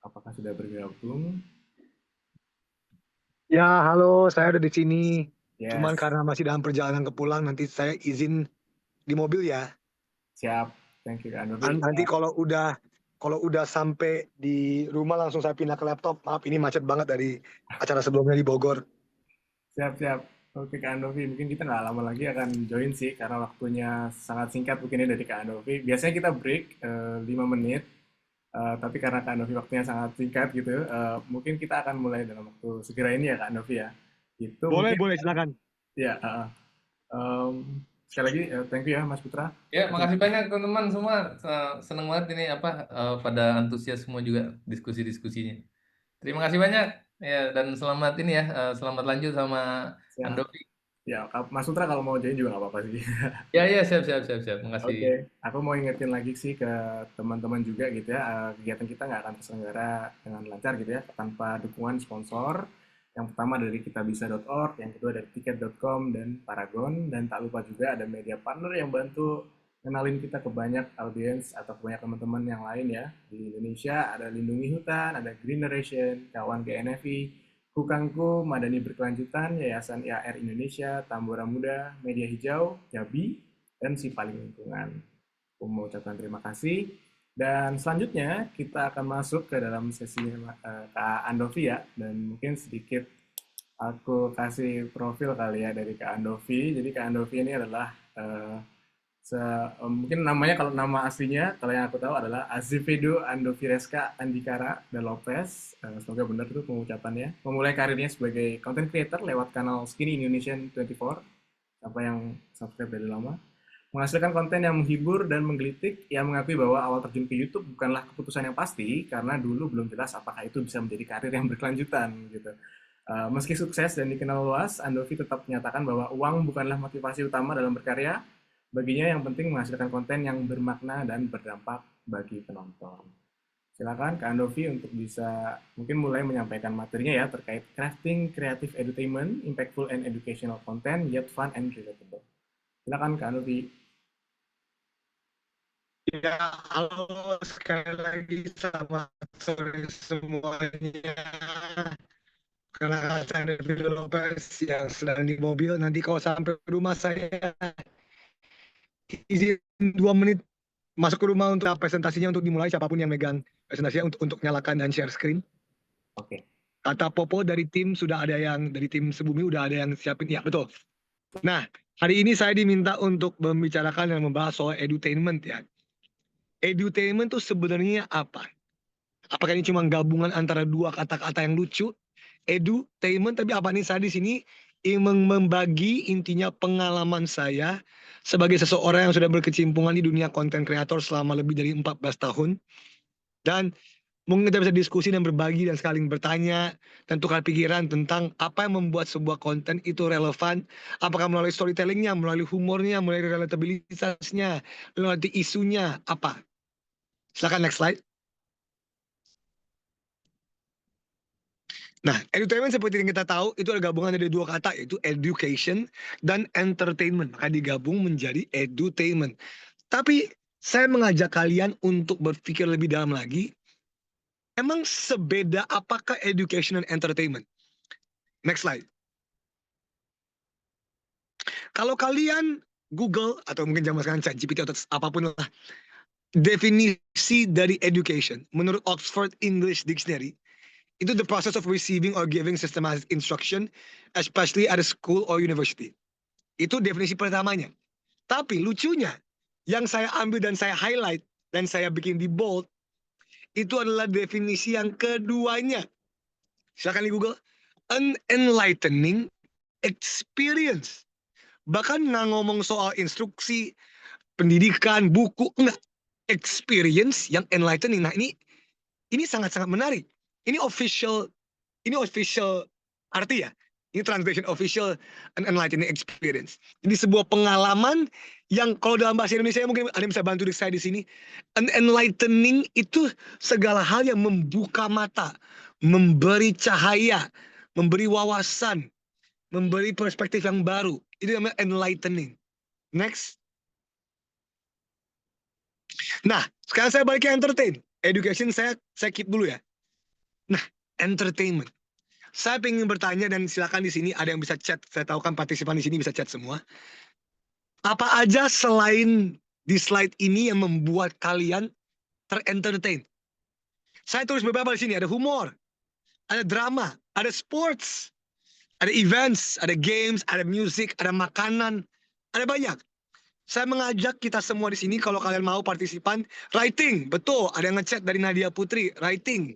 Apakah sudah bergabung? Ya, halo, saya ada di sini. Cuman Yes, karena masih dalam perjalanan ke pulang, nanti saya izin di mobil ya. siap. Thank you, Kak Novi. Nanti kalau udah sampai di rumah langsung saya pindah ke laptop. Maaf, ini macet banget dari acara sebelumnya di Bogor. Siap. Oke, Kak Novi. Mungkin kita nggak lama lagi akan join sih, karena waktunya sangat singkat mungkin ya dari Kak Novi. Biasanya kita break 5 menit, tapi karena Kak Novi waktunya sangat singkat gitu, mungkin kita akan mulai dalam waktu segera ini ya, Kak Novi ya. Itu Boleh, mungkin, boleh, silakan. ya, sekali lagi, thank you ya, Mas Putra. Ya, makasih banyak teman-teman semua. Seneng banget ini pada antusias semua juga diskusi-diskusinya. Terima kasih banyak ya dan selamat ini ya, selamat lanjut sama Siap. Andovi. Ya, Mas Putra kalau mau join juga nggak apa-apa sih. Ya ya siap. Makasih. Oke, aku mau ingetin lagi sih ke teman-teman juga gitu ya, kegiatan kita nggak akan terselenggara dengan lancar gitu ya, tanpa dukungan sponsor. Yang pertama dari kitabisa.org, yang kedua dari tiket.com dan Paragon, dan tak lupa juga ada media partner yang bantu kenalin kita ke banyak audiens atau ke banyak teman-teman yang lain ya. Di Indonesia ada Lindungi Hutan, ada Green Generation, Kawan GNFI, Kukangku, Madani Berkelanjutan, Yayasan IAR Indonesia, Tambora Muda, Media Hijau, Jabi, dan si paling lingkungan. Aku mau ucapkan terima kasih. Dan selanjutnya kita akan masuk ke dalam sesi Kak Andovi ya. Dan mungkin sedikit aku kasih profil kali ya dari Kak Andovi. Jadi Kak Andovi ini adalah mungkin namanya, kalau nama aslinya kalau yang aku tahu adalah Azevedo Andovireska Andikara de Lopez. Semoga benar itu pengucapannya. Memulai karirnya sebagai content creator lewat kanal Skinny Indonesian 24. Apa yang subscribe dari lama, menghasilkan konten yang menghibur dan menggelitik. Ia mengakui bahwa awal terjun ke YouTube bukanlah keputusan yang pasti, karena dulu belum jelas apakah itu bisa menjadi karir yang berkelanjutan gitu. Meski sukses dan dikenal luas, Andovi tetap menyatakan bahwa uang bukanlah motivasi utama dalam berkarya. Baginya yang penting menghasilkan konten yang bermakna dan berdampak bagi penonton. Silakan Kak Andovi untuk bisa mungkin mulai menyampaikan materinya ya, terkait crafting creative entertainment, impactful and educational content, yet fun and relatable. Silakan Kak Andovi. Ya, halo, sekali lagi selamat sore semuanya. Karena saya ada video Lopez yang sedang di mobil. Nanti kalau sampai rumah saya izin 2 menit masuk ke rumah untuk presentasinya untuk dimulai, siapapun yang megang presentasinya untuk nyalakan dan share screen. Oke. Kata Popo dari tim sudah ada yang dari tim Sebumi udah ada yang siapin. Ya, betul. Nah, hari ini saya diminta untuk membicarakan dan membahas soal edutainment ya. Edutainment itu sebenarnya apa? Apakah ini cuma gabungan antara dua kata-kata yang lucu? Edutainment, tapi apa nih, saya di sini ingin membagi intinya pengalaman saya sebagai seseorang yang sudah berkecimpungan di dunia konten kreator selama lebih dari 14 tahun. Dan mungkin kita bisa diskusi dan berbagi dan saling bertanya dan tukar pikiran tentang apa yang membuat sebuah konten itu relevan. Apakah melalui storytellingnya, melalui humornya, melalui relatabilitasnya, melalui isunya, apa. Silakan next slide. Nah, edutainment seperti yang kita tahu itu adalah gabungan dari dua kata, yaitu education dan entertainment. Maka digabung menjadi edutainment. Tapi saya mengajak kalian untuk berpikir lebih dalam lagi. Emang sebeda apakah education dan entertainment? Next slide. Kalau kalian Google atau mungkin zaman sekarang ChatGPT atau apapun lah, definisi dari education menurut Oxford English Dictionary, itu the process of receiving or giving systematic instruction, especially at a school or university. Itu definisi pertamanya. Tapi lucunya, yang saya ambil dan saya highlight, dan saya bikin di bold, itu adalah definisi yang keduanya. Silakan di Google. An enlightening experience. Bahkan nggak ngomong soal instruksi, pendidikan, buku, enggak. Experience yang enlightening. Nah, ini sangat-sangat menarik. Ini official, ini official arti ya. Ini translation official and enlightening experience. Ini sebuah pengalaman yang kalau dalam bahasa Indonesia mungkin ada yang bisa bantu saya di sini. An enlightening itu segala hal yang membuka mata, memberi cahaya, memberi wawasan, memberi perspektif yang baru. Itu namanya enlightening. Next. Nah, sekarang saya balik ke entertain. Education saya keep dulu ya. Nah, entertainment. Saya ingin bertanya dan silakan di sini ada yang bisa chat. Saya tahu kan partisipan di sini bisa chat semua. Apa aja selain di slide ini yang membuat kalian terentertain? Saya tulis beberapa di sini. Ada humor, ada drama, ada sports, ada events, ada games, ada music, ada makanan, ada banyak. Saya mengajak kita semua di sini kalau kalian mau partisipan, writing, betul. Ada yang ngechat dari Nadia Putri, writing.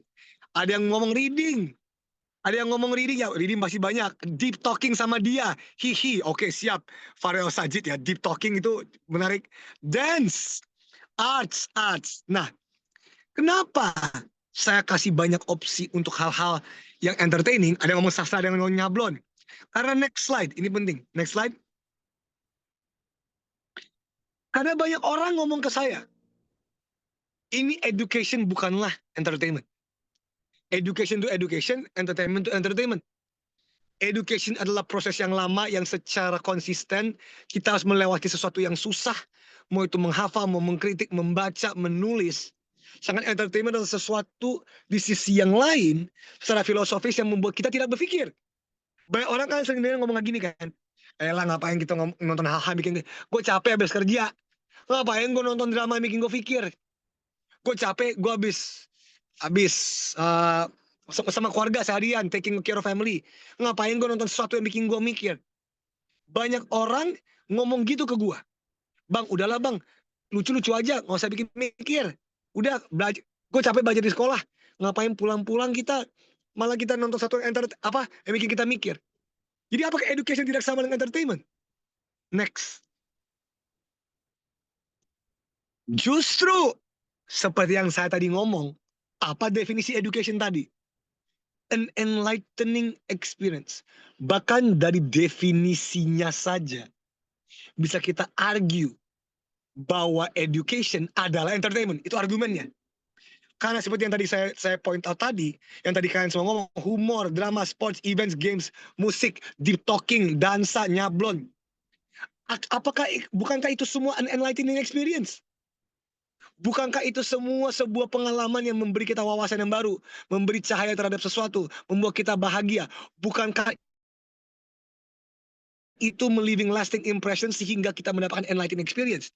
Ada yang ngomong reading. Ada yang ngomong reading, ya reading masih banyak. Deep talking sama dia, hihi, oke siap. Farel Sajid ya, deep talking itu menarik. Dance, arts. Nah, kenapa saya kasih banyak opsi untuk hal-hal yang entertaining? Ada yang ngomong sastra, ada yang ngomong nyablon. Karena next slide, ini penting. Next slide. Karena banyak orang ngomong ke saya, ini education bukanlah entertainment. Education to education, entertainment to entertainment. Education adalah proses yang lama yang secara konsisten kita harus melewati sesuatu yang susah, mau itu menghafal, mau mengkritik, membaca, menulis. Sangat entertainment adalah sesuatu di sisi yang lain secara filosofis yang membuat kita tidak berpikir. Banyak orang kan sering ngomong gini kan, lah ngapain kita nonton hal-hal bikin gue capek habis kerja, ngapain gue nonton drama bikin gue pikir, gue capek, gue habis sama keluarga seharian, taking care of family. Ngapain gue nonton sesuatu yang bikin gue mikir? Banyak orang ngomong gitu ke gue. Bang, udahlah bang, lucu-lucu aja, nggak usah bikin mikir. Udah, belajar. Gue capek belajar di sekolah. Ngapain pulang-pulang kita, malah kita nonton satu yang bikin kita mikir. Jadi apakah education tidak sama dengan entertainment? Next. Justru, seperti yang saya tadi ngomong, apa definisi education tadi? An enlightening experience. Bahkan dari definisinya saja bisa kita argue bahwa education adalah entertainment. Itu argumennya. Karena seperti yang tadi saya point out tadi, yang tadi kalian semua ngomong, humor, drama, sports, events, games, musik, deep talking, dansa, nyablon. Bukankah itu semua an enlightening experience? Bukankah itu semua sebuah pengalaman yang memberi kita wawasan yang baru, memberi cahaya terhadap sesuatu, membuat kita bahagia? Bukankah itu leaving lasting impression sehingga kita mendapatkan enlightening experience?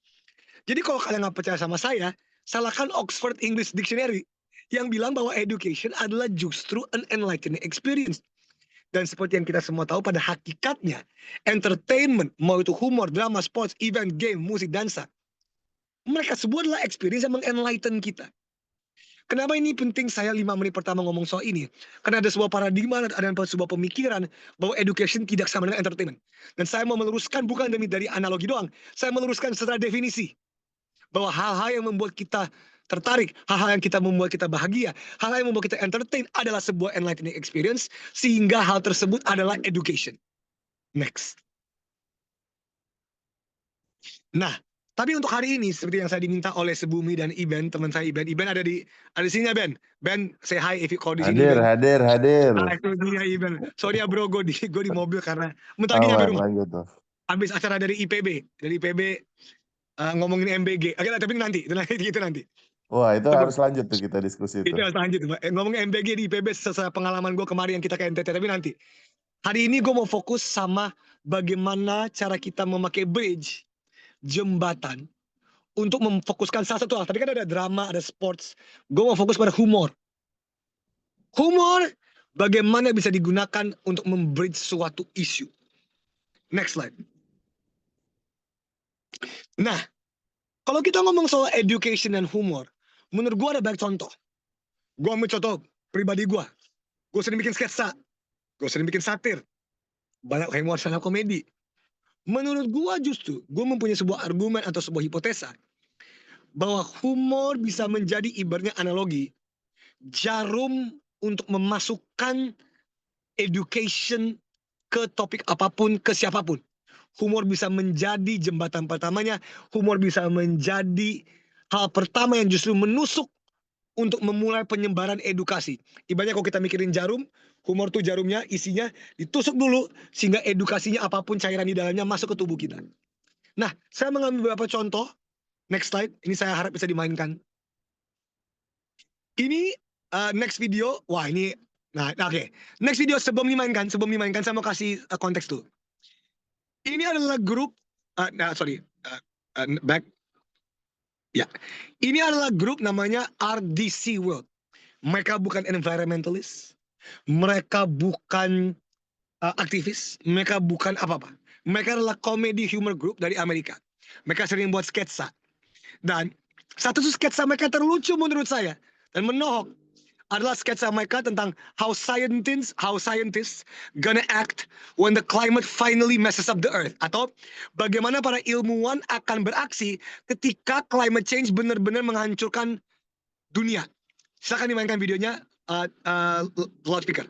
Jadi kalau kalian nggak percaya sama saya, salahkan Oxford English Dictionary yang bilang bahwa education adalah justru an enlightening experience. Dan seperti yang kita semua tahu pada hakikatnya, entertainment, mau itu humor, drama, sports, event, game, musik, dansa, mereka semua adalah experience yang mengenlighten kita. Kenapa ini penting saya 5 menit pertama ngomong soal ini? Karena ada sebuah paradigma, ada sebuah pemikiran bahwa education tidak sama dengan entertainment. Dan saya mau meluruskan bukan dari analogi doang, saya meluruskan secara definisi. Bahwa hal-hal yang membuat kita tertarik, hal-hal yang membuat kita bahagia, hal-hal yang membuat kita entertain adalah sebuah enlightening experience, sehingga hal tersebut adalah education. Next. Nah, tapi untuk hari ini seperti yang saya diminta oleh Sebumi dan Iben, teman saya Iben ada di sini ya Ben. Ben, say hi if you call di sini. Hadir. Itu dia Iben. Sorry ya bro, gue di mobil karena bentar lagi nyampe rumah. Lanjut tuh. Habis acara dari IPB, ngomongin MBG. Oke, tapi nanti. Wah, itu harus lanjut tuh kita diskusi itu. Itu harus lanjut. Ngomongin MBG di IPB sesuai pengalaman gue kemarin yang kita ke NTT, tapi nanti. Hari ini gue mau fokus sama bagaimana cara kita memakai bridge, jembatan, untuk memfokuskan salah satu hal. Tadi kan ada drama, ada sports. Gue mau fokus pada humor. Humor, bagaimana bisa digunakan untuk membridge suatu isu. Next slide. Nah, kalau kita ngomong soal education dan humor, menurut gue ada banyak contoh. Gue ambil contoh pribadi gue. Gue sering bikin sketsa. Gue sering bikin satir. Banyak humor stand up komedi. Menurut gue justru, gue mempunyai sebuah argumen atau sebuah hipotesa bahwa humor bisa menjadi ibaratnya analogi jarum untuk memasukkan education ke topik apapun, ke siapapun. Humor bisa menjadi jembatan pertamanya, humor bisa menjadi hal pertama yang justru menusuk untuk memulai penyebaran edukasi. Ibaratnya kalau kita mikirin jarum, humor tuh jarumnya, isinya ditusuk dulu, sehingga edukasinya apapun cairan di dalamnya masuk ke tubuh kita. Nah, saya mengambil beberapa contoh. Next slide, ini saya harap bisa dimainkan. Ini next video, wah ini, nah oke. Next video sebelum dimainkan, saya mau kasih konteks dulu. Ini adalah grup, back, ya. Ini adalah grup namanya RDC World. Mereka bukan environmentalist, mereka bukan aktivis, mereka bukan apa-apa. Mereka adalah comedy humor group dari Amerika. Mereka sering buat sketsa. Dan satu sketsa mereka terlucu menurut saya dan menohok adalah sketsa mereka tentang how scientists gonna act when the climate finally messes up the earth, atau bagaimana para ilmuwan akan beraksi ketika climate change benar-benar menghancurkan dunia. Silakan dimainkan videonya, loudspeaker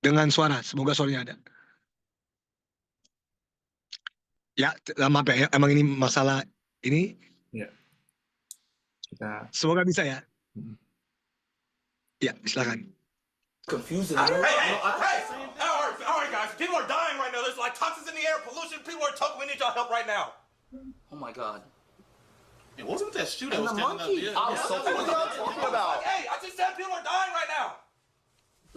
dengan suara, semoga suaranya ada. Ya, maaf ya, emang ini masalah ini. Ya. Kita Semoga bisa ya. Hmm. Ya, silakan. Confusing. Hey, all right, guys. People are dying right now. There's like toxins in the air, pollution. People are talking. We need y'all help right now. Oh my god. It wasn't that shoe that And was the standing up monkey. there. I was so What are y'all talking about? Hey, I just said people are dying right now.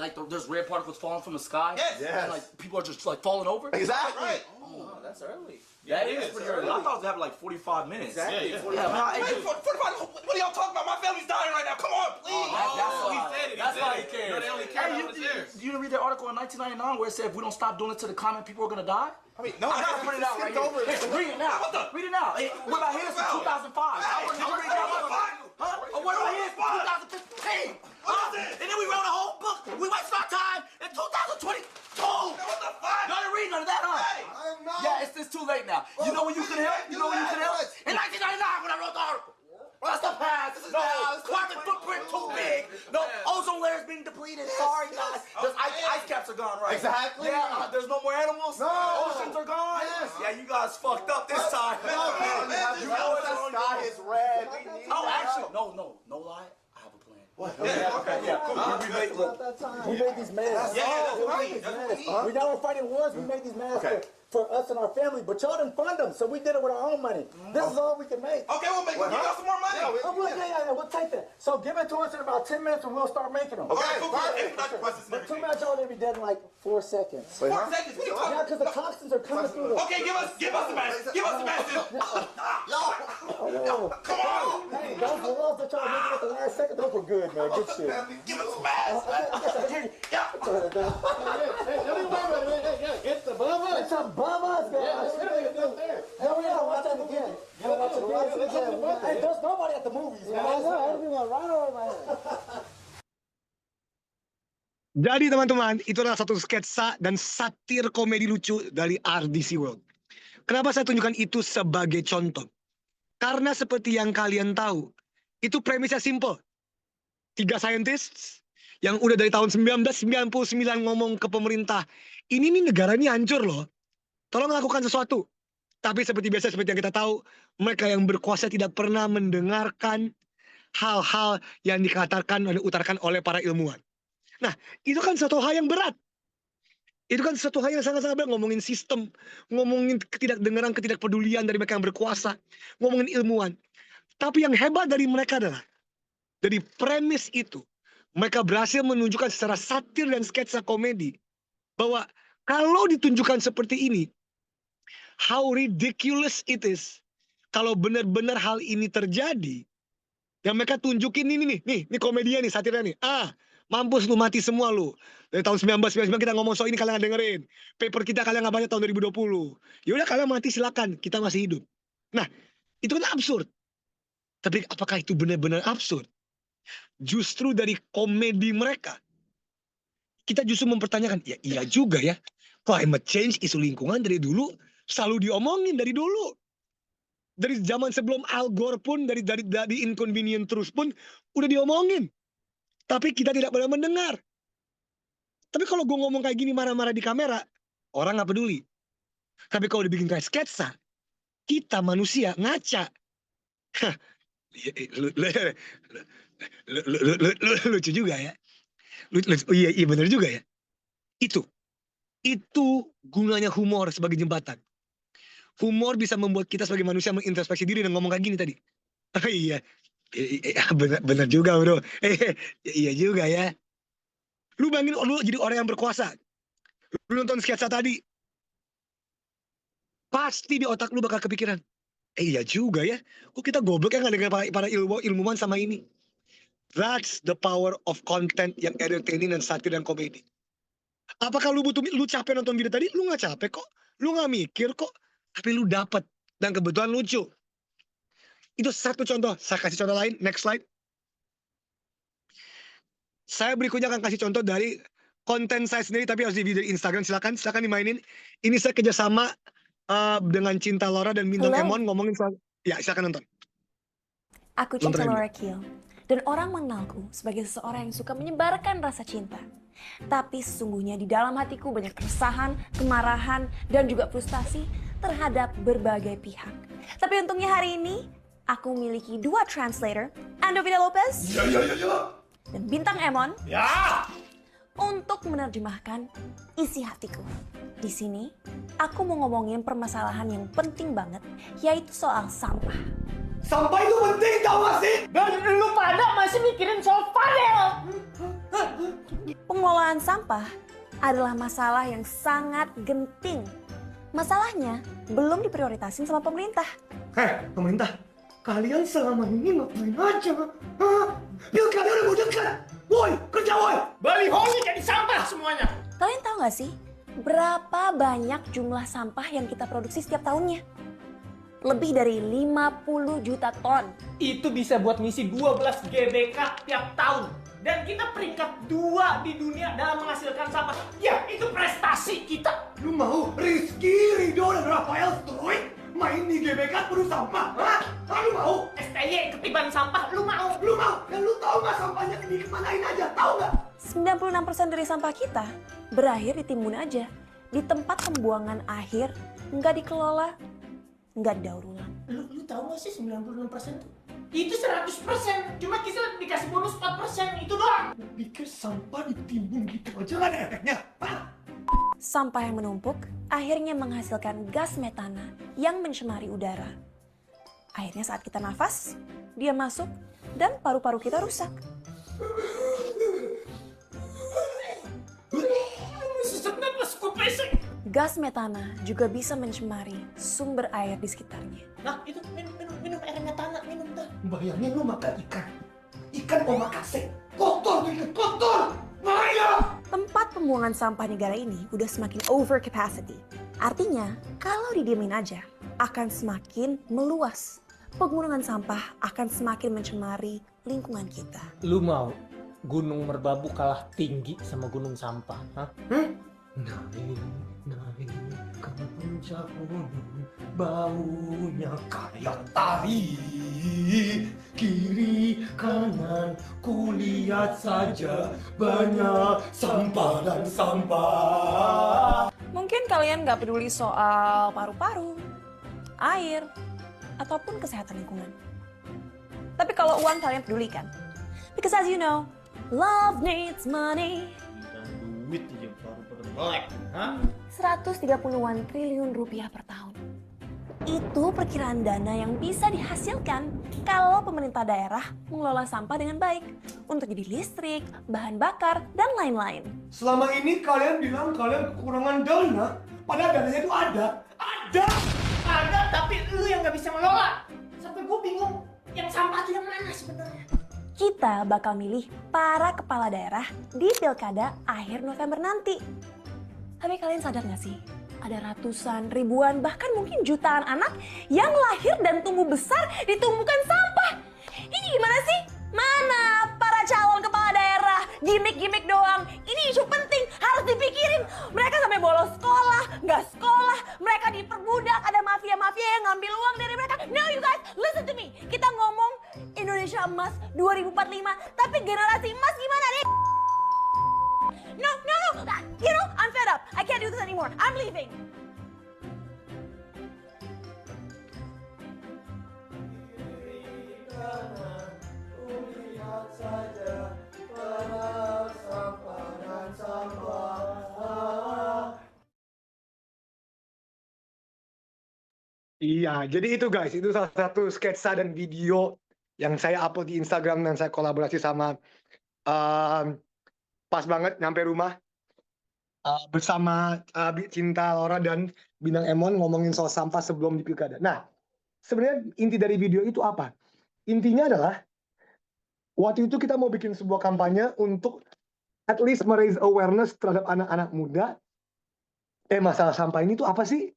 like there's red particles falling from the sky. Yes. And like people are just like falling over. Exactly. Right. Oh, that's early. Yeah, That it is is pretty early. early. I thought it was having like 45 minutes. Exactly. Yeah, Yeah, man. Wait, 45. What are y'all talking about? My family's dying right now. Come on, please. That's Oh, why. he said it. That's He why said he it. cares. No, they only care Hey, about you, the chairs. you didn't read that article in 1999 where it said if we don't stop doing it to the climate, people are gonna die? I mean, no, I gotta print it out right here. Hey, read it now. What the? Read it now. Hey, what about his from 2005? Hey, Did you read that what the one? fuck? Huh? Or what about his from 2015? What is it? And then we wrote a whole book. We wasted our time in 2022. What the fuck? Y'all didn't read none of that, huh? Hey, Yeah, it's too late now. You know when you could help? You know when you could help? In 1999 when I wrote the article. Well, that's the past. This is now. Carbon footprint too big. No, ozone layer's being depleted. Sorry, guys. Those ice caps are gone, right? Exactly. Yeah, there's no more animals. No. Oceans are gone. Yes. Yeah, you guys fucked up this time. Man, You know it's on you. is red. Oh, actually, no lie. I have a plan. What? Yeah, cool. We made these masks. We not only fighting wars, we made these masks for us and our family, but y'all didn't fund them, so we did it with our own money. This is all we can make. Okay, we'll give y'all some more money. Oh, well, yeah, we'll take that. So give it to us in about 10 minutes and we'll start making them. Okay, cool. But too much y'all gonna be dead in like 4 seconds. 4 seconds. What are you talking Yeah, because the toxins are coming through the... Okay, give us the mask. Give us the mask. Oh, Come on. hey, those balloons that y'all making at the last second, those were good, man. Good shit. Give us the mask. It's above us, guys. No, we gotta watch that again. Watch it again. Hey, there's nobody at the movies, man. I know, everyone right over my head. Jadi teman-teman, itu adalah satu sketsa dan satir komedi lucu dari RDC World. Kenapa saya tunjukkan itu sebagai contoh? Karena seperti yang kalian tahu, itu premisnya simple. 3 scientists yang udah dari tahun 1999 ngomong ke pemerintah, ini nih negara ini hancur loh. Tolong lakukan sesuatu. Tapi seperti biasa, seperti yang kita tahu, mereka yang berkuasa tidak pernah mendengarkan hal-hal yang diutarakan oleh para ilmuwan. Nah, itu kan satu hal yang berat. Itu kan satu hal yang sangat-sangat berat. Ngomongin sistem, ngomongin ketidakdengaran, ketidakpedulian dari mereka yang berkuasa, ngomongin ilmuwan. Tapi yang hebat dari mereka adalah, dari premis itu, mereka berhasil menunjukkan secara satir dan sketsa komedi, bahwa kalau ditunjukkan seperti ini, how ridiculous it is, kalau benar-benar hal ini terjadi, yang mereka tunjukin ini komedinya nih, satirnya nih. Mampus lu, mati semua lu. Dari tahun 1999 kita ngomong soal ini, kalian nggak dengerin. Paper kita kalian nggak baca tahun 2020. Yaudah kalian mati silakan, kita masih hidup. Nah, itu kan absurd. Tapi apakah itu benar-benar absurd? Justru dari komedi mereka, kita justru mempertanyakan, ya iya juga ya. Climate change, isu lingkungan dari dulu selalu diomongin dari dulu. Dari zaman sebelum Al Gore pun, dari Inconvenient Truth pun udah diomongin. Tapi kita tidak pernah mendengar. Tapi kalau gue ngomong kayak gini marah-marah di kamera, orang nggak peduli. Tapi kalau dibikin kayak sketsa, kita manusia ngaca. Lucu juga ya. Iya benar juga ya. Itu gunanya humor sebagai jembatan. Humor bisa membuat kita sebagai manusia mengintrospeksi diri dan ngomong kayak gini tadi. Iya. Bener juga bro. Iya juga ya. Lu bayangin lu jadi orang yang berkuasa. Lu nonton sketsa tadi. Pasti di otak lu bakal kepikiran. Iya juga ya. Kok kita goblok ya nggak dengar para ilmuwan sama ini. That's the power of content yang entertaining dan satir dan komedi. Apakah lu capek nonton video tadi? Lu nggak capek kok. Lu nggak mikir kok. Tapi lu dapet. Dan kebetulan lucu. Itu satu contoh. Saya kasih contoh lain. Next slide. Saya berikutnya akan kasih contoh dari konten saya sendiri. Tapi harus di video Instagram. Silakan dimainin. Ini saya kerjasama dengan Cinta Laura dan Bintang Hello. Emon ngomongin soal. Ya silakan nonton. Aku Cinta Nonton Laura Kiel, dan orang mengenalku sebagai seseorang yang suka menyebarkan rasa cinta. Tapi sesungguhnya di dalam hatiku banyak keresahan, kemarahan, dan juga frustasi terhadap berbagai pihak. Tapi untungnya hari ini, aku memiliki 2 translator, Andovina Lopez dan Bintang Emon, untuk menerjemahkan isi hatiku. Di sini, aku mau ngomongin permasalahan yang penting banget, yaitu soal sampah. Sampah itu penting tau gak sih? Dan lu pada masih mikirin soal Fadel. Pengelolaan sampah adalah masalah yang sangat genting. Masalahnya belum diprioritasin sama pemerintah. Pemerintah, kalian selama ini ngapain aja? Hah? Pilkada udah mau dekat. Woi, kerja woi. Balihonya jadi sampah semuanya. Kalian tahu gak sih berapa banyak jumlah sampah yang kita produksi setiap tahunnya? Lebih dari 50 juta ton. Itu bisa buat ngisi 12 GBK tiap tahun. Dan kita peringkat 2 di dunia dalam menghasilkan sampah. Ya, itu prestasi kita. Lu mau Rizky, Ridho, dan Rafael Stroik main di GBK penuh sampah? Hah? Lu mau? STY ketiban sampah, lu mau? Lu mau? Dan lu tahu nggak sampahnya dikemanain aja? Tahu nggak? 96% dari sampah kita berakhir di timbun aja. Di tempat pembuangan akhir, nggak dikelola, nggak didaur ulang. Lu tahu nggak sih 96% tuh? Itu 100%, cuma kita dikasih bonus 4%, itu doang. Pikir sampah ditimbun gitu aja nggak ada efeknya? Hah? Sampah yang menumpuk akhirnya menghasilkan gas metana yang mencemari udara. Akhirnya saat kita nafas, dia masuk dan paru-paru kita rusak. Sesak napas gue pesek. Gas metana juga bisa mencemari sumber air di sekitarnya. Nah, itu minum air metana, minum dah. Bayangin lu makan ikan. Ikan omakase. Kotor tuh ikan, kotor. Bahaya. Tempat pembuangan sampah negara ini udah semakin over capacity. Artinya, kalau didiemin aja, akan semakin meluas. Penggunungan sampah akan semakin mencemari lingkungan kita. Lu mau Gunung Merbabu kalah tinggi sama gunung sampah? Hah? Naik ke puncak gunung, baunya kayak tari. Kiri kanan kulihat saja banyak sampah dan sampah. Mungkin kalian nggak peduli soal paru-paru, air, ataupun kesehatan lingkungan. Tapi kalau uang kalian pedulikan. Because as you know, love needs money. Duit aja baru pada melek. 130-an triliun rupiah per tahun. Itu perkiraan dana yang bisa dihasilkan kalau pemerintah daerah mengelola sampah dengan baik untuk jadi listrik, bahan bakar, dan lain-lain. Selama ini kalian bilang kalian kekurangan dana, padahal dananya itu ada. Ada, tapi lu yang nggak bisa ngelola. Sampai gue bingung, yang sampah itu yang mana sebenarnya? Kita bakal milih para kepala daerah di pilkada akhir November nanti. Tapi kalian sadar gak sih? Ada ratusan, ribuan, bahkan mungkin jutaan anak yang lahir dan tumbuh besar di tumpukan sampah. Ini gimana sih? Mana para calon kepala daerah? Gimik-gimik doang. Ini isu penting, harus dipikirin. Mereka sampai bolos sekolah, nggak sekolah. Mereka diperbudak, ada mafia-mafia yang ngambil uang dari mereka. No you guys, listen to me. Kita ngomong Indonesia Emas 2045, tapi generasi emas gimana nih? No, you know, I'm fed up. I can't do this anymore. I'm leaving. Iya, jadi itu guys, itu salah satu sketsa dan video yang saya upload di Instagram dan saya kolaborasi sama pas banget nyampe rumah bersama Cinta Laura dan Bintang Emon ngomongin soal sampah sebelum di pilkada. Nah, sebenarnya inti dari video itu apa? Intinya adalah waktu itu kita mau bikin sebuah kampanye untuk at least meraise awareness terhadap anak-anak muda. Masalah sampah ini tuh apa sih?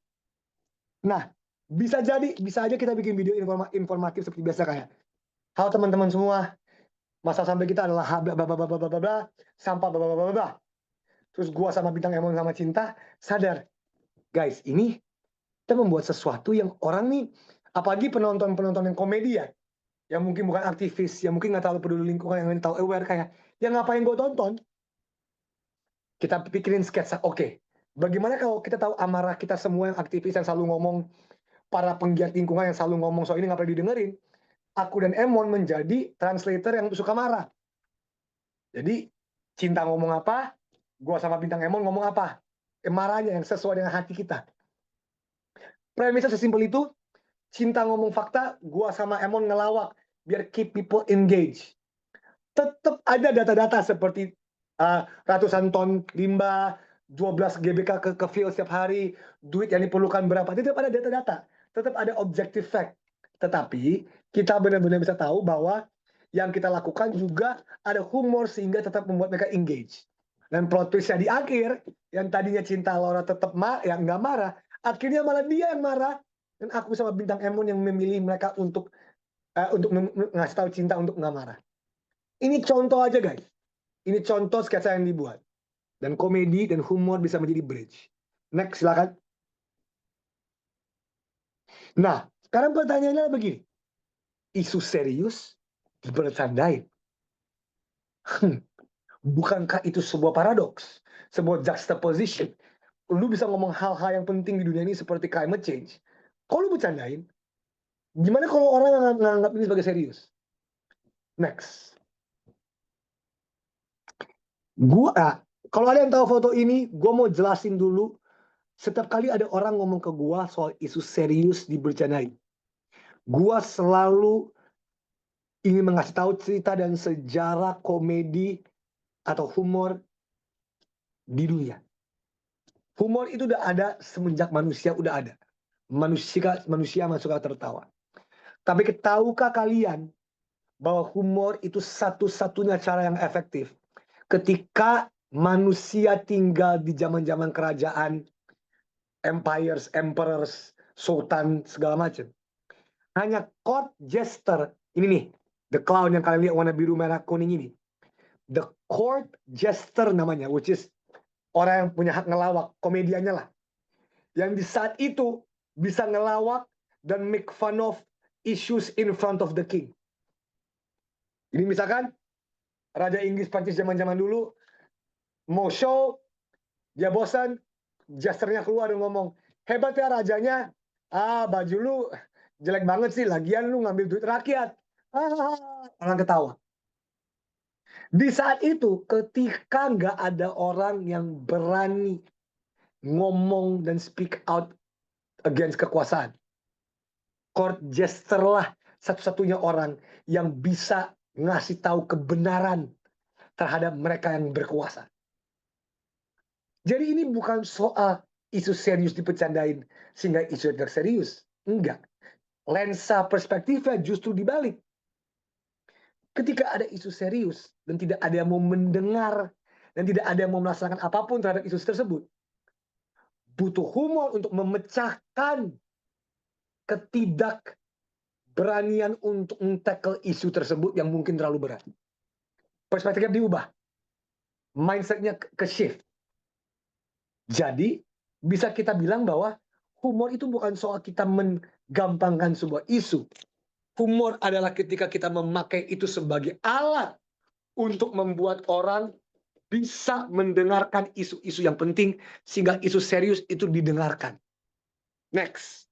Nah, bisa aja kita bikin video informatif seperti biasa kayak, halo teman-teman semua, masalah sampah kita adalah sampah Terus gua sama Bintang Emon sama Cinta sadar, guys, ini kita membuat sesuatu yang orang nih, apalagi penonton-penonton yang komedi ya, yang mungkin bukan aktivis, yang mungkin nggak terlalu peduli lingkungan, yang tahu aware kayak, ya ngapain gue tonton? Kita pikirin sketsa, oke, bagaimana kalau kita tahu amarah kita semua yang aktivis yang selalu ngomong, para penggiat lingkungan yang selalu ngomong soal ini nggak pernah didengerin, aku dan Emon menjadi translator yang suka marah. Jadi Cinta ngomong apa, gua sama Bintang Emon ngomong apa, marahnya yang sesuai dengan hati kita. Premisnya sesimpel itu, Cinta ngomong fakta, gua sama Emon ngelawak biar keep people engaged. Tetap ada data-data seperti ratusan ton limbah, 12 GBK ke field setiap hari, duit yang diperlukan berapa, tetap ada data-data, tetap ada objective fact. Tetapi kita benar-benar bisa tahu bahwa yang kita lakukan juga ada humor sehingga tetap membuat mereka engage. Dan plot twistnya di akhir, yang tadinya Cinta Laura tetap yang nggak marah, akhirnya malah dia yang marah. Dan aku sama Bintang Emon yang memilih mereka untuk ngasih tahu Cinta untuk nggak marah. Ini contoh aja guys. Ini contoh sketsa yang dibuat. Dan komedi dan humor bisa menjadi bridge. Next, silakan. Nah, sekarang pertanyaannya begini. Isu serius dibercandain. Bukankah itu sebuah paradoks? Sebuah juxtaposition? Lu bisa ngomong hal-hal yang penting di dunia ini seperti climate change. Kok lu bercandain? Gimana kalau orang nganggap ini sebagai serius? Next. Kalau ada yang tahu foto ini, gue mau jelasin dulu. Setiap kali ada orang ngomong ke gue soal isu serius dibercandain, gue selalu ingin mengasih tahu cerita dan sejarah komedi atau humor di dunia. Humor itu udah ada semenjak manusia udah ada. Manusia suka tertawa. Tapi tahukah kalian bahwa humor itu satu-satunya cara yang efektif ketika manusia tinggal di zaman-zaman kerajaan, empires, emperors, sultan, segala macam. Hanya court jester, ini nih, the clown yang kalian lihat warna biru, merah, kuning ini. The court jester namanya, which is orang yang punya hak ngelawak, komediannya lah. Yang di saat itu bisa ngelawak dan make fun of issues in front of the king. Ini misalkan, Raja Inggris Prancis zaman-zaman dulu, mau show, dia bosan, jesternya keluar dan ngomong, hebat ya rajanya, baju lu jelek banget sih, lagian lu ngambil duit rakyat. Orang ketawa. Di saat itu, ketika nggak ada orang yang berani ngomong dan speak out against kekuasaan, court jester lah satu-satunya orang yang bisa ngasih tahu kebenaran terhadap mereka yang berkuasa. Jadi ini bukan soal isu serius dipecandain sehingga isu yang serius. Enggak. Lensa perspektifnya justru dibalik. Ketika ada isu serius dan tidak ada yang mau mendengar dan tidak ada yang mau melaksanakan apapun terhadap isu tersebut, butuh humor untuk memecahkan ketidakberanian untuk men-tackle isu tersebut yang mungkin terlalu berat. Perspektifnya diubah. Mindsetnya ke shift. Jadi, bisa kita bilang bahwa humor itu bukan soal kita menggampangkan sebuah isu. Humor adalah ketika kita memakai itu sebagai alat untuk membuat orang bisa mendengarkan isu-isu yang penting sehingga isu serius itu didengarkan. Next.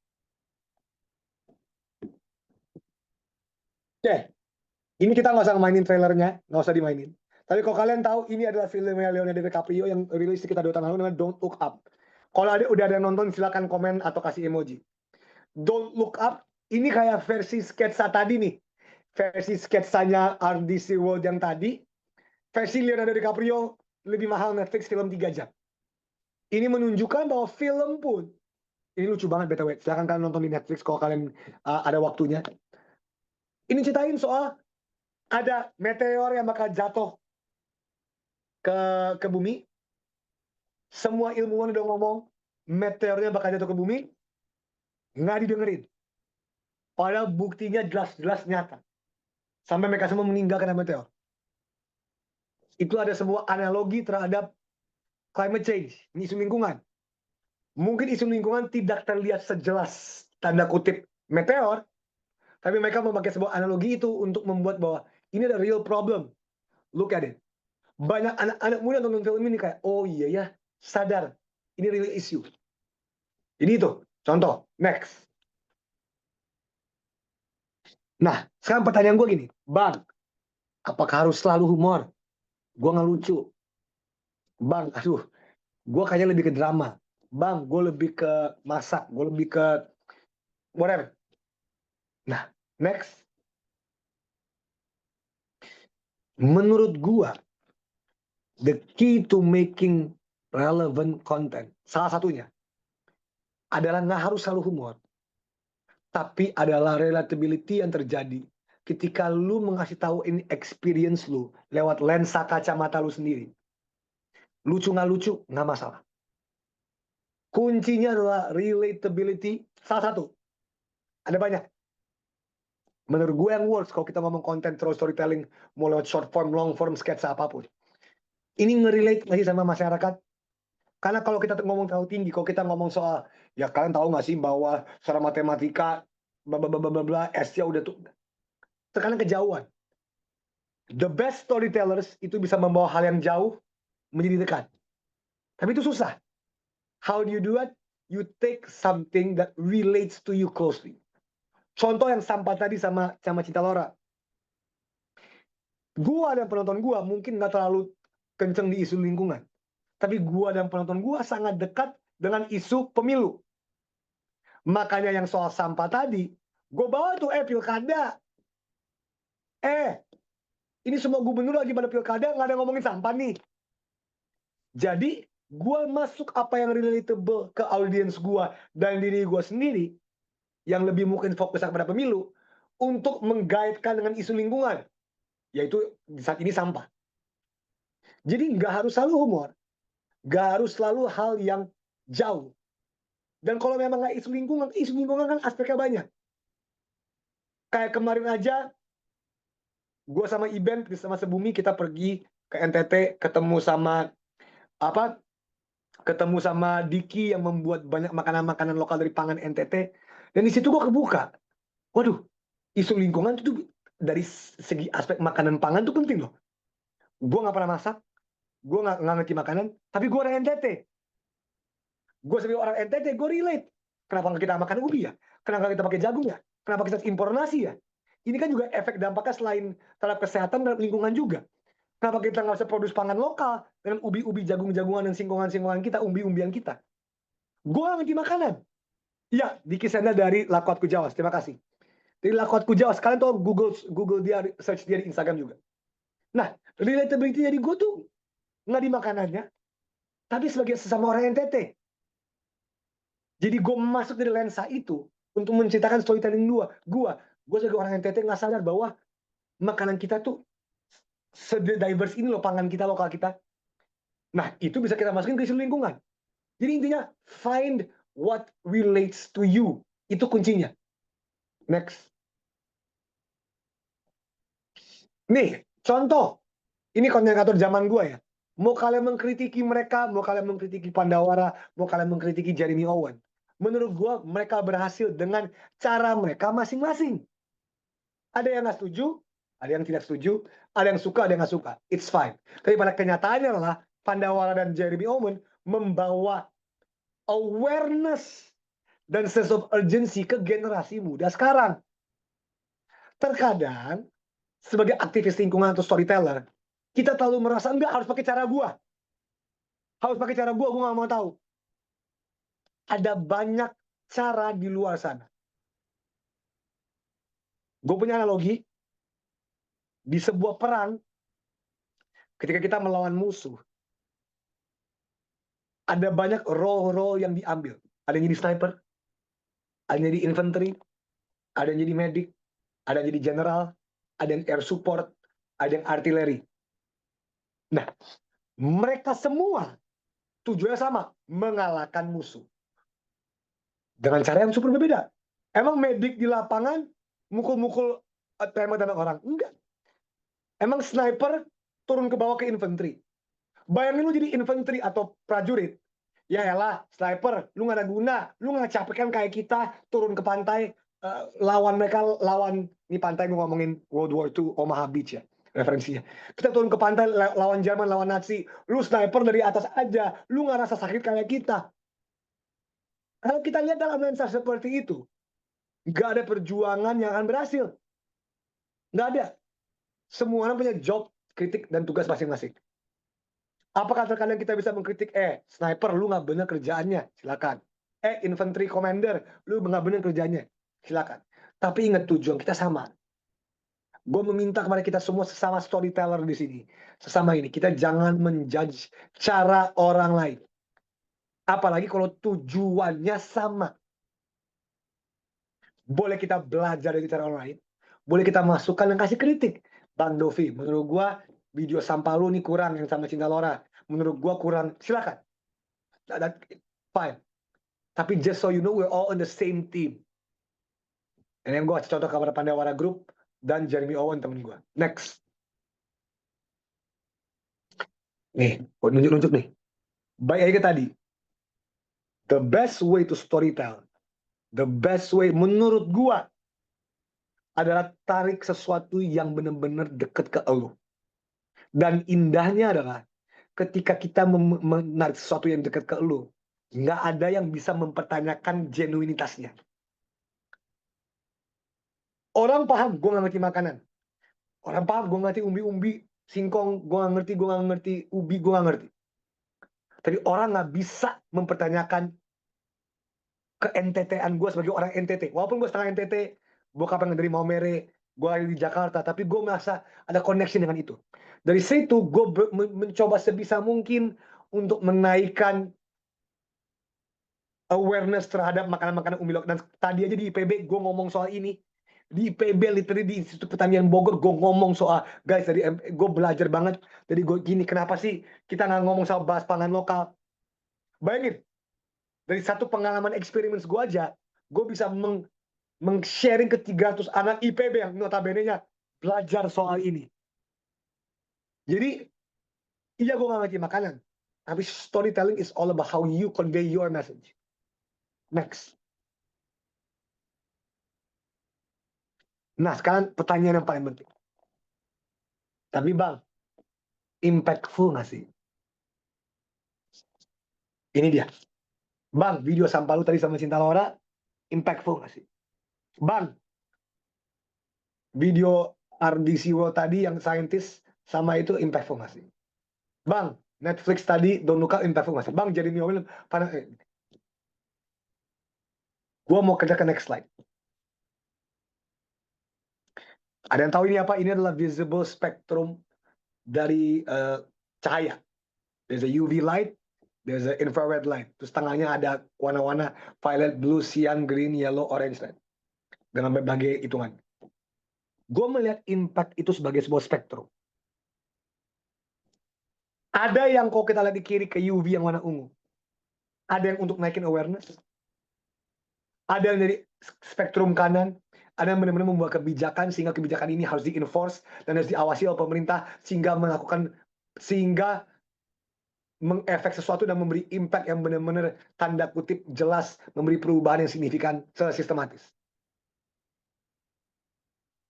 Oke. Ini kita nggak usah mainin trailernya, nggak usah dimainin. Tapi kalau kalian tahu, ini adalah filmnya Leonardo DiCaprio yang rilis sekitar 2 tahun lalu namanya Don't Look Up. Kalau udah ada yang nonton, silakan komen atau kasih emoji. Don't Look Up, ini kayak versi sketsa tadi nih. versi sketsanya RDC World yang tadi, versi Leonardo DiCaprio lebih mahal Netflix film 3 jam. Ini menunjukkan bahwa film pun, ini lucu banget BTW, silahkan kalian nonton di Netflix kalau kalian ada waktunya. Ini ceritain soal ada meteor yang bakal jatuh ke bumi. Semua ilmuwan udah ngomong meteornya bakal jatuh ke bumi, nggak didengerin. Padahal buktinya jelas-jelas nyata. Sampai mereka semua meninggal karena meteor. Itu ada sebuah analogi terhadap climate change, isu lingkungan. Mungkin isu lingkungan tidak terlihat sejelas tanda kutip meteor, tapi mereka memakai sebuah analogi itu untuk membuat bahwa ini ada real problem. Look at it. Banyak anak-anak muda nonton film ini kayak, oh iya ya, sadar. Ini real issue. Ini itu, contoh. Next. Nah, sekarang pertanyaan gue gini. Bang, apakah harus selalu humor? Gue nggak lucu. Bang, aduh, gue kayaknya lebih ke drama. Bang, gue lebih ke masak. Gue lebih ke whatever. Nah, next. Menurut gue, the key to making relevant content, salah satunya, adalah nggak harus selalu humor. Tapi adalah relatability yang terjadi ketika lu mengasih tahu ini experience lu lewat lensa kacamata lu sendiri. Lucu nggak lucu, nggak masalah. Kuncinya adalah relatability. Salah satu. Ada banyak. Menurut gue yang works kalau kita ngomong konten terus storytelling, mau lewat short form, long form, sketsa apapun. Ini nge-relate lagi sama masyarakat. Karena kalau kita ngomong terlalu tinggi, kalau kita ngomong soal, ya kalian tahu nggak sih bahwa secara matematika, bla bla bla bla bla, S-nya udah tuh, terkadang kejauhan. The best storytellers itu bisa membawa hal yang jauh menjadi dekat. Tapi itu susah. How do you do it? You take something that relates to you closely. Contoh yang sampah tadi sama Cinta Laura. Gua dan penonton gua mungkin nggak terlalu kenceng di isu lingkungan. Tapi gua dan penonton gua sangat dekat dengan isu pemilu. Makanya yang soal sampah tadi, gua bawa tuh pilkada. Ini semua gubernur lagi pada pilkada nggak ada ngomongin sampah nih. Jadi gua masuk apa yang relatable ke audiens gua dan diri gua sendiri yang lebih mungkin fokus pada pemilu untuk menggaitkan dengan isu lingkungan, yaitu saat ini sampah. Jadi nggak harus selalu humor. Gak harus selalu hal yang jauh. Dan kalau memang nggak isu lingkungan kan aspeknya banyak. Kayak kemarin aja, gue sama Iben, sama Sebumi, kita pergi ke NTT, ketemu sama Diki yang membuat banyak makanan-makanan lokal dari pangan NTT. Dan di situ gue kebuka. Waduh, isu lingkungan itu dari segi aspek makanan pangan itu penting loh. Gue nggak pernah masak, gue nggak ngerti makanan, tapi gue orang NTT. Gue sebagai orang NTT, gue relate. Kenapa nggak kita makan ubi ya? Kenapa kita pakai jagung ya? Kenapa kita impor nasi ya? Ini kan juga efek dampaknya selain terhadap kesehatan dan lingkungan juga. Kenapa kita nggak bisa produksi pangan lokal dengan ubi-ubi, jagung-jagungan, dan singkongan-singkongan kita, umbi-umbian kita? Gue nggak ngerti makanan. Ya, Diki Senda dari Lakuatku Jawas. Terima kasih. Dari Lakuatku Jawas. Kalian tahu Google dia, search dia di Instagram juga. Nah, relatability dari gue tuh nggak di makanannya, tapi sebagai sesama orang NTT. Jadi gue masuk dari lensa itu untuk menceritakan storytelling gue sebagai orang NTT nggak sadar bahwa makanan kita tuh se-diverse ini loh, pangan kita, lokal kita. Nah, itu bisa kita masukin ke isu lingkungan. Jadi intinya, find what relates to you. Itu kuncinya. Next. Nih, contoh. Ini konten kreator zaman gue ya. Mau kalian mengkritiki mereka, mau kalian mengkritiki Pandawara, mau kalian mengkritiki Jeremy Owen. Menurut gue, mereka berhasil dengan cara mereka masing-masing. Ada yang nggak setuju, ada yang tidak setuju, ada yang suka, ada yang nggak suka. It's fine. Tapi pada kenyataannya adalah Pandawara dan Jeremy Owen membawa awareness dan sense of urgency ke generasi muda sekarang. Terkadang, sebagai aktivis lingkungan atau storyteller, kita terlalu merasa, enggak, harus pakai cara gue. Harus pakai cara gue nggak mau tahu. Ada banyak cara di luar sana. Gue punya analogi, Di sebuah perang, ketika kita melawan musuh, ada banyak role-role yang diambil. Ada yang jadi sniper, ada yang jadi infantry, ada yang jadi medic, ada yang jadi general, ada yang air support, ada yang artileri. Nah, mereka semua tujuannya sama, mengalahkan musuh. Dengan cara yang super berbeda. Emang medic di lapangan mukul-mukul tembak-tembak orang? Enggak. Emang sniper turun ke bawah ke infanteri? Bayangin lu jadi infanteri atau prajurit. Ya elah, sniper, lu gak ada guna. Lu gak capek kan kayak kita turun ke pantai, lawan mereka, ini pantai gue ngomongin World War II, Omaha Beach ya, referensinya. Kita turun ke pantai, lawan Jerman, lawan Nazi. Lu sniper dari atas aja, lu gak rasa sakit kayak kita. Kalau kita lihat dalam lensa seperti itu, gak ada perjuangan yang akan berhasil. Gak ada. Semua orang punya job, kritik, dan tugas masing-masing. Apakah terkadang kita bisa mengkritik, sniper, lu gak bener kerjaannya, silakan. Infantry commander, lu gak bener kerjaannya, silakan. Tapi ingat tujuan kita sama. Gue meminta kepada kita semua sesama storyteller di sini, sesama ini, kita jangan menjudge cara orang lain. Apalagi kalau tujuannya sama. Boleh kita belajar dari cara orang lain, boleh kita masukkan dan kasih kritik. Bang Dovi, menurut gue video sampah lu nih kurang yang sama Cinta Laura. Menurut gue kurang, silakan. Fine. Tapi just so you know, we're all on the same team. Dan yang gue kasih contoh kepada Pandawara Group dan Jeremy Owen temen gue. Next. Nih, gue nunjuk-nunjuk nih. Baik aja tadi. The best way to storytell, the best way menurut gue adalah tarik sesuatu yang benar-benar deket ke elu. Dan indahnya adalah ketika kita menarik sesuatu yang dekat ke elu, nggak ada yang bisa mempertanyakan genuinitasnya. Orang paham, gue nggak ngerti makanan. Orang paham, gue nggak ngerti umbi-umbi, singkong, gue nggak ngerti, ubi, gue nggak ngerti. Tapi orang nggak bisa mempertanyakan ke-NTT-an gue sebagai orang NTT. Walaupun gue setengah NTT, bokapnya dari Maumere, gue ada di Jakarta, tapi gue merasa ada connection dengan itu. Dari situ, gue mencoba sebisa mungkin untuk menaikkan awareness terhadap makanan-makanan umbi laut. Dan tadi aja di IPB, gue ngomong soal ini. Di IPB, literally di Institut Pertanian Bogor, gue ngomong soal, guys, gue belajar banget. Jadi gue gini, kenapa sih kita nggak ngomong soal bahas pangan lokal? Bayangin, dari satu pengalaman eksperimen gue aja, gue bisa meng-sharing ke 300 anak IPB yang notabene-nya belajar soal ini. Jadi, iya gue gak ngerti makanan, tapi storytelling is all about how you convey your message. Next. Nah, sekarang pertanyaan yang paling penting. Tapi bang, impactful gak sih? Ini dia. Bang, video sampah lu tadi sama Cinta Laura, impactful gak sih? Bang, video RDC World tadi yang scientist sama itu impactful gak sih? Bang, Netflix tadi Don't Look Up impactful gak sih? Bang, Jeremy Owen, gue mau kerja ke next slide. Ada yang tahu ini apa? Ini adalah visible spectrum dari cahaya. There's a UV light, there's a infrared light. Terus tengahnya ada warna-warna violet, blue, cyan, green, yellow, orange, red. Dengan berbagai hitungan. Gue melihat impact itu sebagai sebuah spektrum. Ada yang kalau kita lihat di kiri ke UV yang warna ungu. Ada yang untuk naikin awareness. Ada yang dari spektrum kanan. Ada yang benar-benar membuat kebijakan sehingga kebijakan ini harus di-enforce dan harus diawasi oleh pemerintah sehingga mengefek sesuatu dan memberi impact yang benar-benar tanda kutip jelas, memberi perubahan yang signifikan secara sistematis.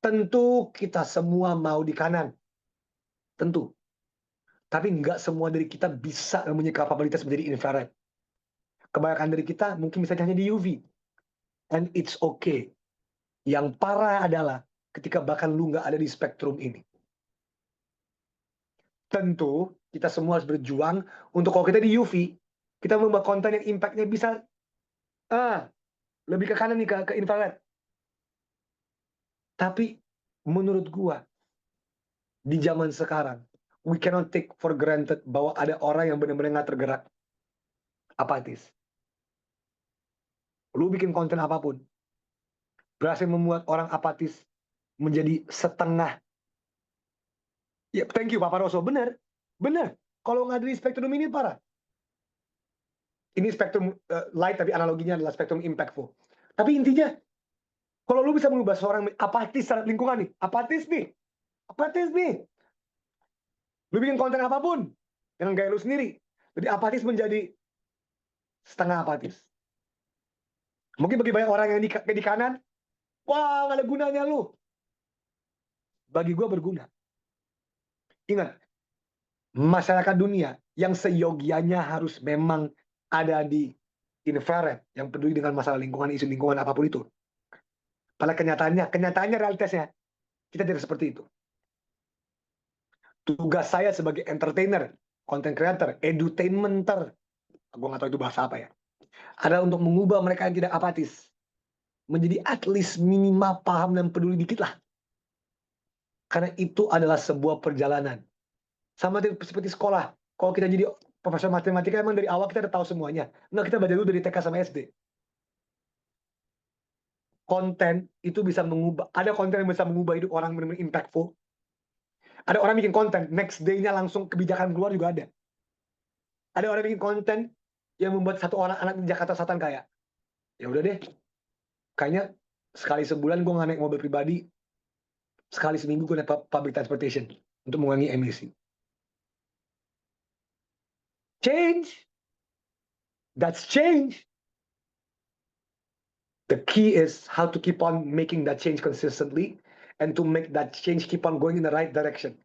Tentu kita semua mau di kanan. Tentu. Tapi nggak semua dari kita bisa mempunyai kapabilitas menjadi infrared. Kebanyakan dari kita mungkin bisa hanya di UV. And it's okay. Yang parah adalah ketika bahkan lu nggak ada di spektrum ini. Tentu kita semua harus berjuang untuk kalau kita di UV, kita membuat konten yang impact-nya bisa lebih ke kanan nih, ke infrared. Tapi menurut gua, di zaman sekarang, we cannot take for granted bahwa ada orang yang benar-benar nggak tergerak, apatis. Lu bikin konten apapun, berhasil membuat orang apatis menjadi setengah. Ya, thank you Papa Rosso, bener. Kalau nggak dari spektrum ini parah. Ini spektrum light, tapi analoginya adalah spektrum impactful. Tapi intinya, kalau lu bisa mengubah seorang apatis terhadap lingkungan nih, apatis nih. Lu bikin konten apapun dengan gaya lu sendiri, jadi apatis menjadi setengah apatis. Mungkin bagi banyak orang yang di kanan, wah nggak ada gunanya lu. Bagi gue berguna. Ingat, masyarakat dunia yang seyogianya harus memang ada di infrared, yang peduli dengan masalah lingkungan, isu lingkungan apapun itu. Pada kenyataannya realitasnya, kita tidak seperti itu. Tugas saya sebagai entertainer, content creator, edutainmenter, gue nggak tahu itu bahasa apa ya, adalah untuk mengubah mereka yang tidak apatis menjadi at least minimal paham dan peduli dikit lah. Karena itu adalah sebuah perjalanan. Sama seperti sekolah. Kalau kita jadi profesor matematika, emang dari awal kita udah tahu semuanya. Enggak, kita belajar dulu dari TK sama SD. Konten itu bisa mengubah. Ada konten yang bisa mengubah hidup orang benar-benar impactful. Ada orang bikin konten, next day-nya langsung kebijakan keluar juga ada. Ada orang bikin konten yang membuat satu orang anak di Jakarta Selatan kaya. Ya udah deh. Kayaknya sekali sebulan gue nggak naik mobil pribadi. Sekali seminggu gue naik public transportation untuk mengurangi emisi. Change. That's change. The key is how to keep on making that change consistently and to make that change keep on going in the right direction.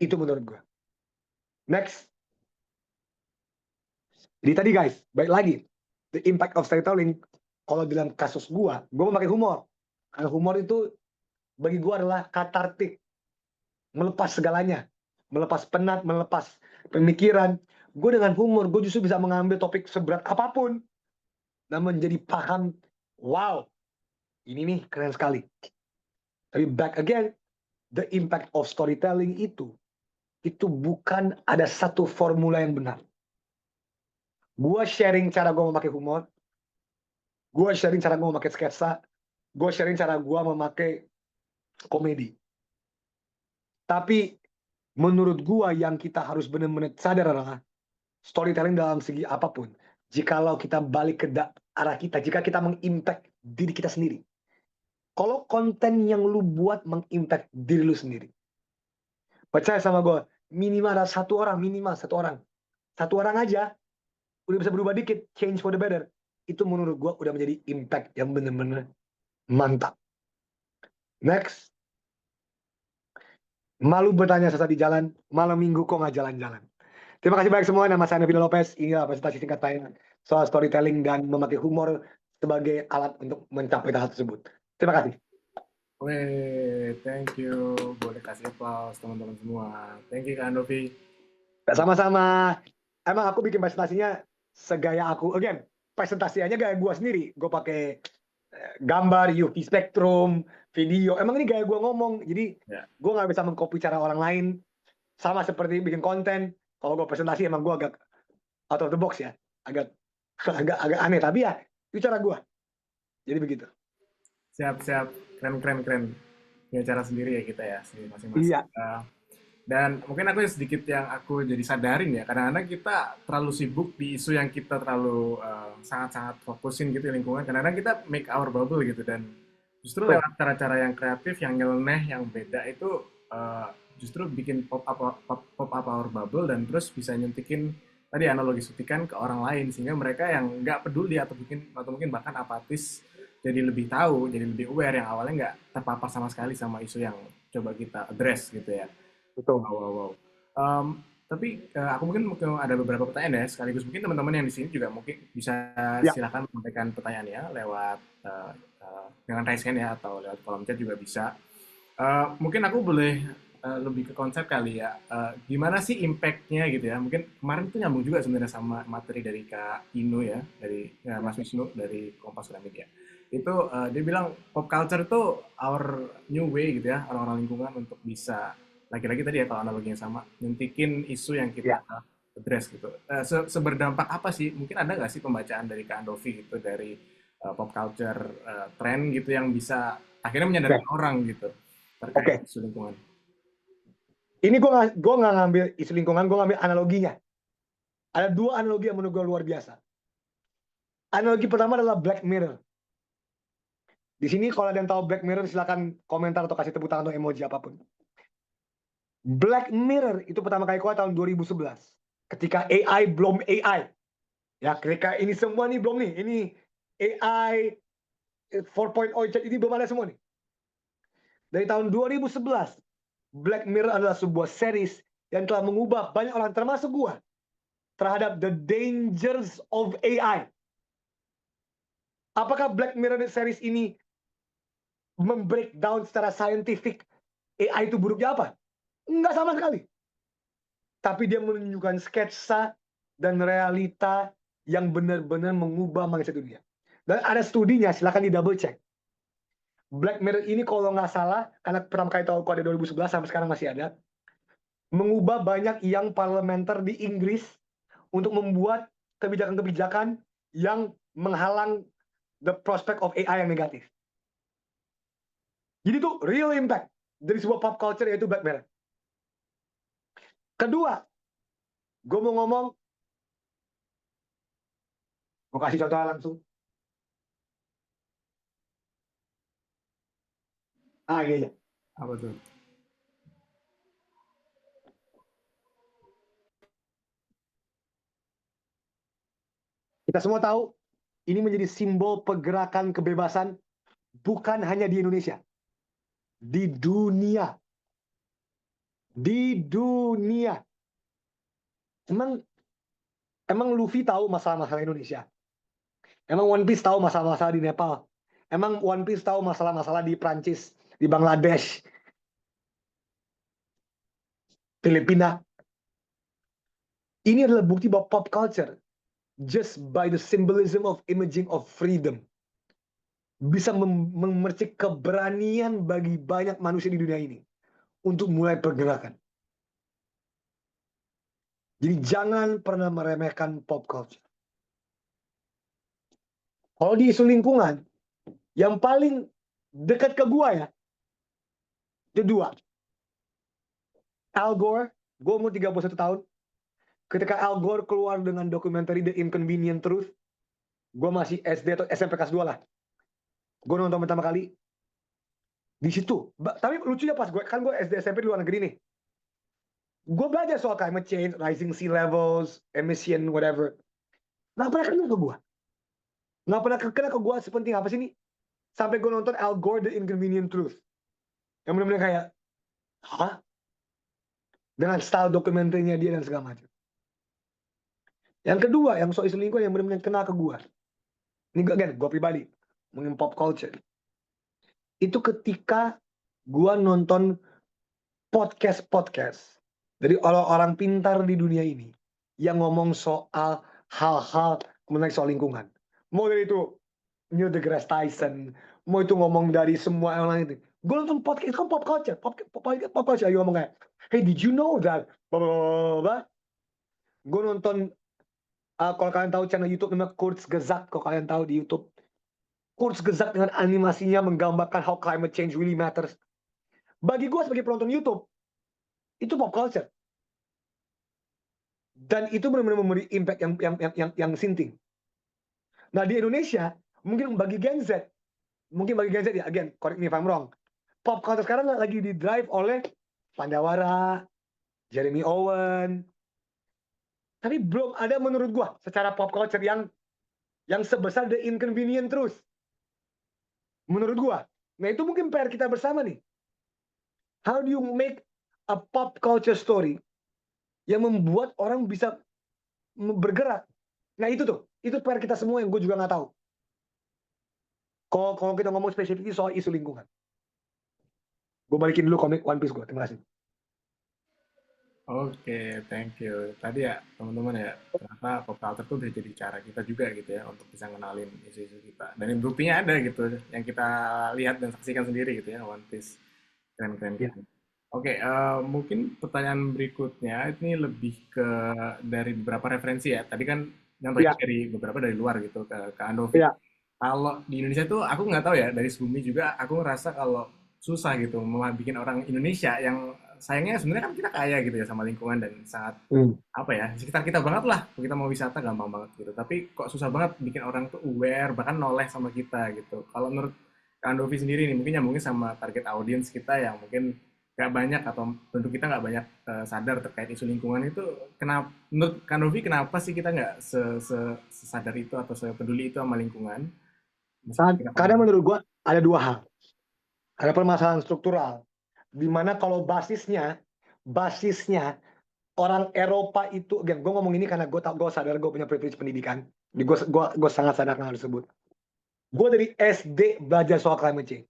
Itu menurut gue. Next. Jadi tadi guys, baik lagi. The impact of storytelling, kalau dalam kasus gue memakai humor. Karena humor itu bagi gue adalah katartik. Melepas segalanya. Melepas penat, melepas pemikiran. Gue dengan humor, gue justru bisa mengambil topik seberat apapun. Dan menjadi paham, wow, ini nih keren sekali. Tapi back again, the impact of storytelling itu bukan ada satu formula yang benar. Gue sharing cara gue memakai humor. Gue sharing cara gue memakai sketsa. Gue sharing cara gue memakai komedi. Tapi menurut gua yang kita harus benar-benar sadar adalah storytelling dalam segi apapun. Jikalau kita balik ke arah kita, jika kita mengimpact diri kita sendiri. Kalau konten yang lu buat mengimpact diri lu sendiri. Percaya sama gua, minimal ada satu orang. Satu orang aja udah bisa berubah dikit, change for the better. Itu menurut gua udah menjadi impact yang benar-benar mantap. Next. Malu bertanya sesat di jalan, malam minggu kok nggak jalan-jalan. Terima kasih banyak semua, nama saya Navino Lopez. Inilah presentasi singkat saya soal storytelling dan memakai humor sebagai alat untuk mencapai hal tersebut. Terima kasih. Weh, thank you. Boleh kasih applause teman-teman semua. Thank you Kak Andovi. Sama-sama. Emang aku bikin presentasinya segaya aku. Again, presentasinya gaya gue sendiri. Gue pakai gambar, UV spektrum, video. Emang ini gaya gue ngomong. Jadi gue nggak bisa mengcopy cara orang lain. Sama seperti bikin konten. Kalau gue presentasi emang gue agak out of the box ya. Agak aneh. Tapi ya itu cara gue. Jadi begitu. Siap. Keren. Punya cara sendiri ya kita ya. Masing-masing. Iya. Dan mungkin aku sedikit yang aku jadi sadarin ya. Kadang-kadang kita terlalu sibuk di isu yang kita terlalu sangat-sangat fokusin gitu di lingkungan. Kadang-kadang kita make our bubble gitu. Dan justru lewat cara-cara yang kreatif, yang nyeleneh, yang beda itu justru bikin pop up our bubble dan terus bisa nyuntikin tadi analogi suntikan ke orang lain. Sehingga mereka yang nggak peduli atau mungkin bahkan apatis jadi lebih tahu, jadi lebih aware yang awalnya nggak terpapar sama sekali sama isu yang coba kita address gitu ya. Betul. Wow. Tapi aku mungkin ada beberapa pertanyaan ya, sekaligus mungkin teman-teman yang di sini juga mungkin bisa silakan menyampaikan pertanyaannya lewat dengan raise hand ya atau lewat kolom chat juga bisa. Mungkin aku boleh lebih ke konsep kali ya. Gimana sih impact-nya gitu ya? Mungkin kemarin itu nyambung juga sebenarnya sama materi dari Kak Inu ya, dari Mas Wisnu dari Kompas Gramedia. itu dia bilang pop culture itu our new way gitu ya, orang-orang lingkungan untuk bisa lagi-lagi tadi ya kalau analoginya sama, nyuntikin isu yang kita address gitu. Seberdampak apa sih? Mungkin ada nggak sih pembacaan dari Kak Andovi gitu dari pop culture trend gitu yang bisa akhirnya menyadarkan orang gitu terkait isu lingkungan? Ini gue nggak ngambil isu lingkungan, gue ngambil analoginya. Ada 2 analogi yang menurut gue luar biasa. Analogi pertama adalah Black Mirror. Di sini kalau ada yang tahu Black Mirror silakan komentar atau kasih tepuk tangan atau emoji apapun. Black Mirror itu pertama kali keluar tahun 2011. Ketika AI belum AI. Ya, ketika ini semua nih belum nih. Ini AI 4.0 ini belum ada semua nih. Dari tahun 2011, Black Mirror adalah sebuah series yang telah mengubah banyak orang termasuk gua terhadap the dangers of AI. Apakah Black Mirror series ini membreakdown secara scientific AI itu buruknya apa? Enggak sama sekali. Tapi dia menunjukkan sketsa dan realita yang benar-benar mengubah mindset dunia. Dan ada studinya, silakan di double check. Black Mirror ini kalau nggak salah, karena pertama kali tahu kode 2011 sampai sekarang masih ada, mengubah banyak yang parlementer di Inggris untuk membuat kebijakan-kebijakan yang menghalang the prospect of AI yang negatif. Jadi itu real impact dari sebuah pop culture yaitu Black Mirror. Kedua, gue mau ngomong, gue kasih contoh langsung. Iya. Apa tuh? Kita semua tahu, ini menjadi simbol pergerakan kebebasan bukan hanya di Indonesia. Di dunia. Di dunia. Emang Luffy tahu masalah-masalah Indonesia? Emang One Piece tahu masalah-masalah di Nepal? Emang One Piece tahu masalah-masalah di Prancis, di Bangladesh, Filipina? Ini adalah bukti bahwa pop culture, just by the symbolism of imaging of freedom, bisa memercik keberanian bagi banyak manusia di dunia ini untuk mulai pergerakan. Jadi jangan pernah meremehkan pop culture. Kalau di isu lingkungan, yang paling dekat ke gua ya, itu 2. Al Gore, gue umur 31 tahun. Ketika Al Gore keluar dengan dokumenter The Inconvenient Truth, gue masih SD atau SMP kelas 2 lah. Gue nonton pertama kali. Di situ. Tapi lucunya pas gue, kan gue SD SMP di luar negeri nih. Gue belajar soal climate change, rising sea levels, emission, whatever. Nggak pernah kena ke gue. Nggak pernah kena ke gue sepenting apa sih nih. Sampai gue nonton Al Gore The Inconvenient Truth. Yang benar-benar kayak, hah? Dengan style dokumenternya dia dan segala macam. Yang kedua, yang soal isu lingkungan yang benar-benar kena ke gue. Ini gue pribadi. Mungkin pop culture. Itu ketika gue nonton podcast dari orang-orang pintar di dunia ini yang ngomong soal hal-hal menarik soal lingkungan. Mau dari itu Neil deGrasse Tyson, mau itu ngomong dari semua orang itu. Gue nonton podcast, itu kan pop culture. Pop culture, lagi ngomong kayak, hey, did you know that? Gue nonton, kalau kalian tahu channel YouTube namanya Kurzgesagt, kalau kalian tahu di YouTube. Kurzgesagt dengan animasinya menggambarkan how climate change really matters. Bagi gue sebagai penonton YouTube, itu pop culture. Dan itu benar-benar memberi impact yang sinting. Nah di Indonesia, mungkin bagi Gen Z ya, again, correct me if I'm wrong, pop culture sekarang lagi di drive oleh Pandawara, Jeremy Owen. Tapi belum ada menurut gue secara pop culture yang sebesar The Inconvenient Truth. Menurut gue. Nah itu mungkin PR kita bersama nih. How do you make a pop culture story yang membuat orang bisa bergerak? Nah itu tuh, itu PR kita semua yang gue juga nggak tahu. Kalau kita ngomong spesifik soal isu lingkungan. Gue balikin dulu komik One Piece gue, terima kasih. Oke, thank you. Tadi ya teman-teman ya, ternyata pop culture tuh udah jadi cara kita juga gitu ya untuk bisa ngenalin isu-isu kita. Dan buktinya ada gitu yang kita lihat dan saksikan sendiri gitu ya, One Piece. Keren-keren Ya. gitu. Oke, mungkin pertanyaan berikutnya ini lebih ke dari beberapa referensi ya. Tadi kan yang Ya. dari beberapa dari luar gitu ke Andovi. Ya. Kalau di Indonesia tuh aku nggak tahu ya, dari sebelumnya juga aku ngerasa kalau susah gitu mau bikin orang Indonesia yang sayangnya sebenarnya kan kita kaya gitu ya sama lingkungan dan sangat apa ya sekitar kita banget lah, kita mau wisata gampang banget gitu, tapi kok susah banget bikin orang tuh aware bahkan noleh sama kita gitu. Kalau menurut Kak Andovi sendiri nih mungkin nyambungnya sama target audience kita yang mungkin nggak banyak atau penduduk kita nggak banyak sadar terkait isu lingkungan itu. Kenapa menurut Kak Andovi kenapa sih kita nggak sesadar itu atau sepeduli itu sama lingkungan? Karena menurut gua ada dua hal. Ada permasalahan struktural, di mana kalau basisnya orang Eropa itu, gue ngomong ini karena gue sadar gue punya privilege pendidikan, gue sangat sadar hal tersebut. Gue dari SD belajar soal climate change.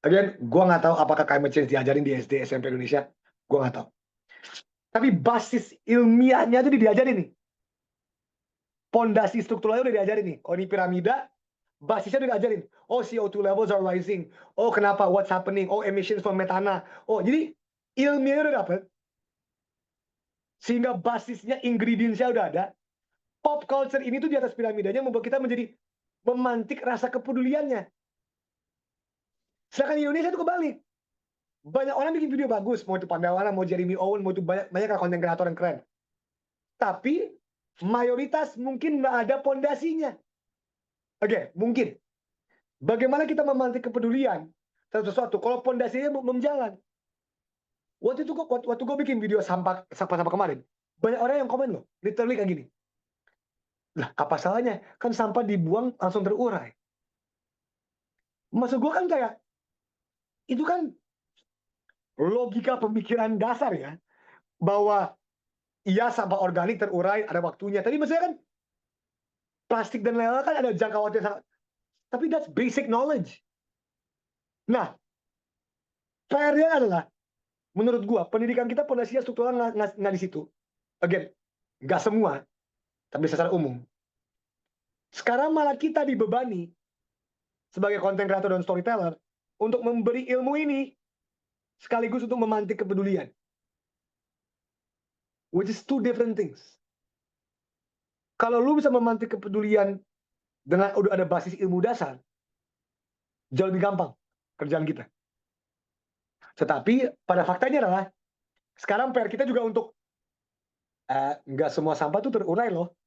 Again, gue nggak tahu apakah climate change diajarin di SD SMP Indonesia, gue nggak tahu. Tapi basis ilmiahnya itu diajarin nih. Pondasi strukturalnya udah diajarin nih. Oh, ini piramida, basisnya udah diajarin. Oh, CO2 levels are rising. Oh, kenapa? What's happening? Oh, emissions from metana. Oh, jadi ilmiahnya udah dapet. Sehingga basisnya, ingredients-nya udah ada. Pop culture ini tuh di atas piramidanya membuat kita menjadi memantik rasa kepeduliannya. Sedangkan di Indonesia itu kebalik. Banyak orang bikin video bagus, mau itu Pandawana, mau Jeremy Owen, mau itu banyak konten kreator yang keren. Tapi mayoritas mungkin nggak ada pondasinya. Oke, mungkin. Bagaimana kita memantik kepedulian terhadap sesuatu kalau pondasinya belum jalan? Waktu gue bikin video sampah kemarin, banyak orang yang komen loh, literally kayak gini. Lah, apa salahnya? Kan sampah dibuang langsung terurai. Maksud gue kan kayak, itu kan logika pemikiran dasar ya, bahwa iya sampah organik terurai ada waktunya. Tadi maksudnya kan plastik dan lain-lain kan ada jangka waktu yang sangat, tapi that's basic knowledge. Nah, PR-nya adalah, menurut gua, pendidikan kita pondasinya struktural nggak di situ. Again, nggak semua, tapi secara umum. Sekarang malah kita dibebani sebagai content creator dan storyteller untuk memberi ilmu ini sekaligus untuk memantik kepedulian. Which is two different things. Kalau lu bisa memantik kepedulian dengan udah ada basis ilmu dasar, jauh lebih gampang kerjaan kita. Tetapi pada faktanya adalah sekarang PR kita juga untuk nggak semua sampah itu terurai loh.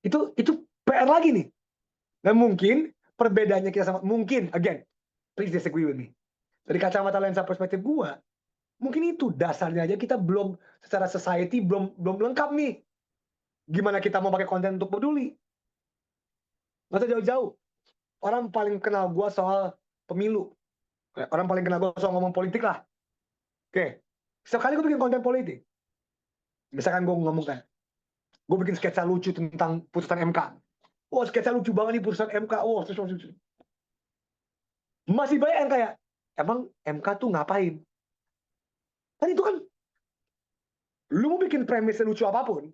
Itu PR lagi nih. Dan mungkin perbedaannya kita sama, mungkin again, please disagree with me. Dari kacamata lensa perspektif gua, mungkin itu dasarnya aja kita belum secara society belum lengkap nih. Gimana kita mau pakai konten untuk peduli? Nggak usah jauh-jauh. Orang paling kenal gua soal pemilu. Orang paling kenal gua soal ngomong politik lah. Oke. Setiap kali gue bikin konten politik, misalkan gue ngomong kan, gue bikin sketsa lucu tentang putusan MK. Oh, sketsa lucu banget nih putusan MK. Oh, lucu. Masih banyak yang kayak, emang MK tuh ngapain? Kan itu kan, lu mau bikin premis lucu apapun,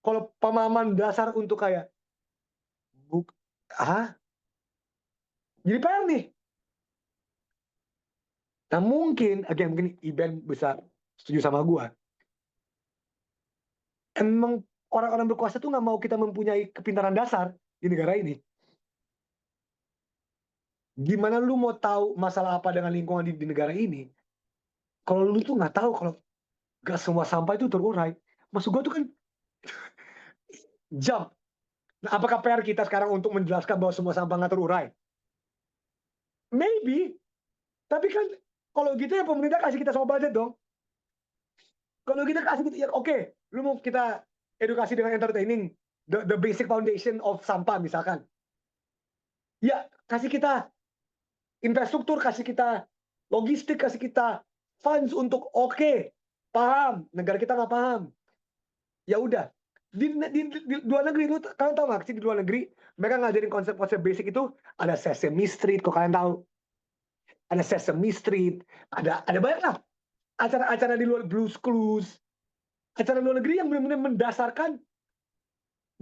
kalau pemahaman dasar untuk kayak, jadi PR nih. Nah mungkin Iben bisa setuju sama gua. Emang orang-orang berkuasa tuh nggak mau kita mempunyai kepintaran dasar di negara ini. Gimana lu mau tahu masalah apa dengan lingkungan di negara ini? Kalau lu tuh nggak tahu kalau nggak semua sampah itu terurai. Maksud gua tuh kan jump. Nah, apakah PR kita sekarang untuk menjelaskan bahwa semua sampah nggak terurai? Maybe. Tapi kan kalau gitu ya pemerintah kasih kita semua budget dong. Kalau kita kasih gitu, ya oke, lu mau kita edukasi dengan entertaining, the basic foundation of sampah misalkan. Ya, kasih kita infrastruktur, kasih kita logistik, kasih kita funds untuk paham, negara kita nggak paham. Ya udah, di luar negeri, kalian tahu nggak sih di luar negeri, mereka ngajarin konsep-konsep basic itu, ada Sesame Street, kok kalian tahu? Ada Sesame Street, ada banyak lah. acara-acara di luar, Blues Clues, acara luar negeri yang benar-benar mendasarkan,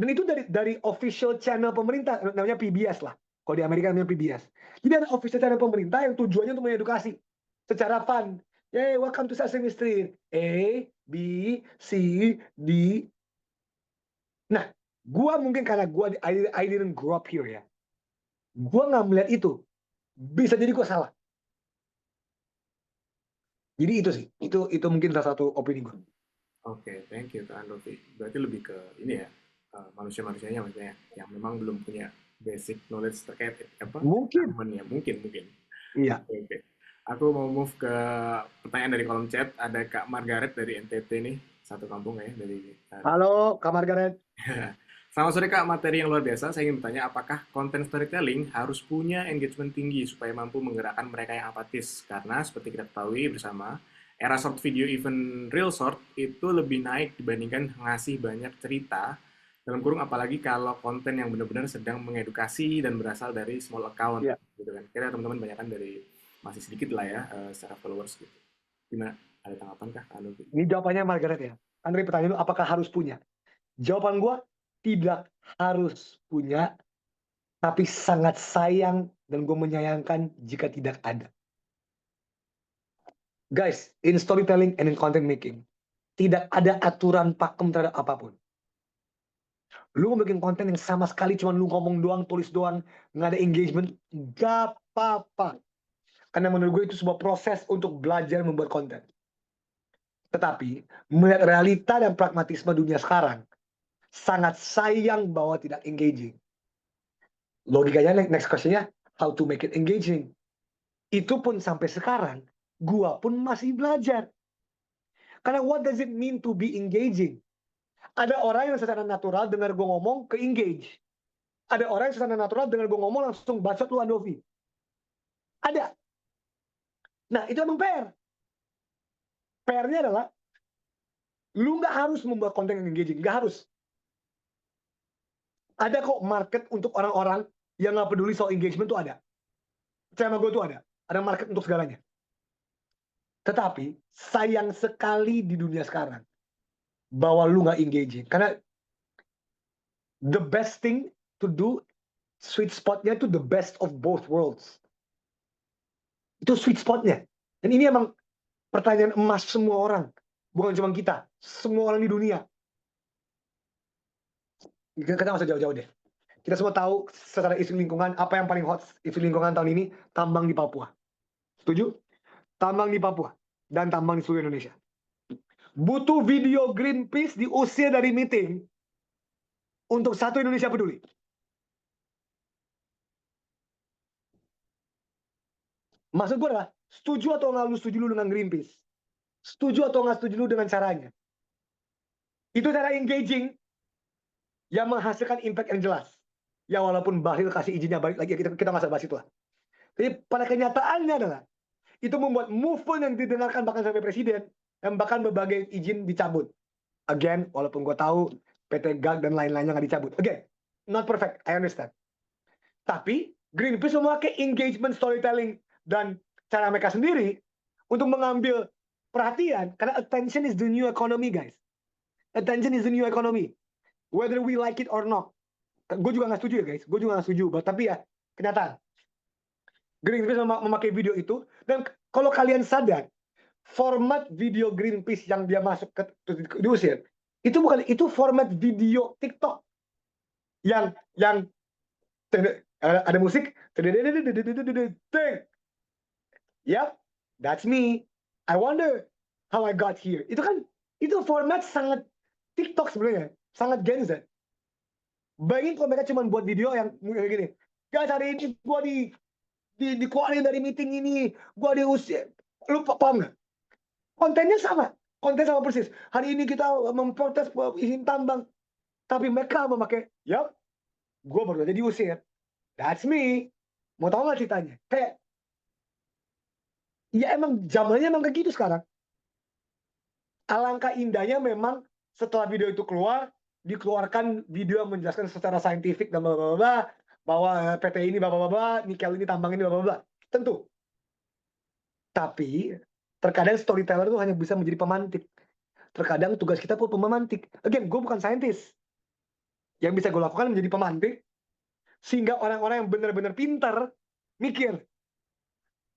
dan itu dari official channel pemerintah, namanya PBS lah. Kalau di Amerika namanya PBS. Jadi ada official channel pemerintah yang tujuannya untuk mengedukasi secara fun. Hey, welcome to Sesame Street. A, B, C, D. Nah, gua mungkin karena gua I didn't grow up here ya. Gua nggak melihat itu. Bisa jadi gua salah. Jadi itu sih, itu mungkin salah satu opini gua. Oke, thank you Kak Andovi. Berarti lebih ke ini ya, manusia-manusianya maksudnya yang memang belum punya basic knowledge terkait apa? Mungkin. Ya, mungkin. Iya. Oke. Aku mau move ke pertanyaan dari kolom chat. Ada Kak Margaret dari NTT nih, satu kampung ya dari. Halo, Kak Margaret. Selamat sore Kak, materi yang luar biasa. Saya ingin bertanya, apakah konten storytelling harus punya engagement tinggi supaya mampu menggerakkan mereka yang apatis? Karena seperti kita ketahui bersama, era short video, even real short, itu lebih naik dibandingkan ngasih banyak cerita, dalam kurung apalagi kalau konten yang benar-benar sedang mengedukasi dan berasal dari small account, gitu kan. Kira teman-teman banyak kan dari, masih sedikit lah ya, secara followers gitu. Gimana? Ada tanggapan kah? Ini jawabannya Margaret ya. Andre pertanyaan lu, apakah harus punya? Jawaban gua, tidak harus punya, tapi sangat sayang dan gue menyayangkan jika tidak ada. Guys, in storytelling and in content making, tidak ada aturan pakem terhadap apapun. Lu mau bikin konten yang sama sekali cuma lu ngomong doang, tulis doang, nggak ada engagement, gak apa-apa. Karena menurut gue itu sebuah proses untuk belajar membuat konten. Tetapi, melihat realita dan pragmatisme dunia sekarang, sangat sayang bahwa tidak engaging. Logikanya next question-nya, how to make it engaging. Itu pun sampai sekarang, gua pun masih belajar. Karena what does it mean to be engaging? Ada orang yang secara natural dengar gua ngomong ke engage. Ada orang yang secara natural dengar gua ngomong langsung bacot lu Andovi. Ada. Nah, itu emang PR. PR-nya adalah lu nggak harus membuat konten yang engaging, nggak harus. Ada kok market untuk orang-orang yang nggak peduli soal engagement tuh ada. Percaya sama gue tuh ada. Ada market untuk segalanya. Tetapi sayang sekali di dunia sekarang bahwa lu nggak engaging. Karena the best thing to do, sweet spotnya itu the best of both worlds. Itu sweet spotnya. Dan ini emang pertanyaan emas semua orang. Bukan cuma kita. Semua orang di dunia. Kita nggak usah jauh-jauh deh. Kita semua tahu secara isu lingkungan, apa yang paling hot isu lingkungan tahun ini? Tambang di Papua. Setuju? Tambang di Papua. Dan tambang di seluruh Indonesia. Butuh video Greenpeace diusir dari meeting untuk satu Indonesia peduli. Maksud gue adalah, setuju atau nggak lu setuju lu dengan Greenpeace? Setuju atau nggak setuju lu dengan caranya? Itu cara engaging yang menghasilkan impact yang jelas. Ya walaupun Bahlil kasih izinnya balik lagi, kita nggak usah bahas itu lah. Tapi pada kenyataannya adalah, itu membuat movement yang didengarkan bahkan sampai presiden, dan bahkan berbagai izin dicabut. Again, walaupun gue tahu PT GAG dan lain-lainnya nggak dicabut. Again, not perfect, I understand. Tapi Greenpeace memakai engagement storytelling dan cara mereka sendiri untuk mengambil perhatian, karena attention is the new economy, guys. Attention is the new economy. Whether we like it or not. Gue juga nggak setuju ya, guys. Gue juga nggak setuju. Tapi ya, kenyataan. Greenpeace memakai video itu, dan kalau kalian sadar, format video Greenpeace yang dia masuk ke diusir, itu bukan, itu format video TikTok yang ada musik, yep, that's me. I wonder how I got here. Itu kan, itu format sangat TikTok sebenarnya, sangat Gen Z. Bayangin kalau mereka cuma buat video yang kayak gini, guys hari ini gue dikeluarin dari meeting ini, gue diusir. Lu paham nggak? Kontennya sama, konten sama persis. Hari ini kita memprotes izin tambang, tapi mereka memakai, yup, gue baru aja diusir. That's me. Mau tahu nggak ceritanya? Kayak, ya emang zamannya emang kayak gitu sekarang. Alangkah indahnya memang setelah video itu keluar, dikeluarkan video yang menjelaskan secara saintifik dan bla bla bla bahwa PT ini bla bla bla, nikel ini tambang ini bla bla bla. Tentu. Tapi Terkadang storyteller itu hanya bisa menjadi pemantik. Terkadang tugas kita pun pemantik. Again, gue bukan saintis. Yang bisa gue lakukan menjadi pemantik, sehingga orang-orang yang benar-benar pintar mikir.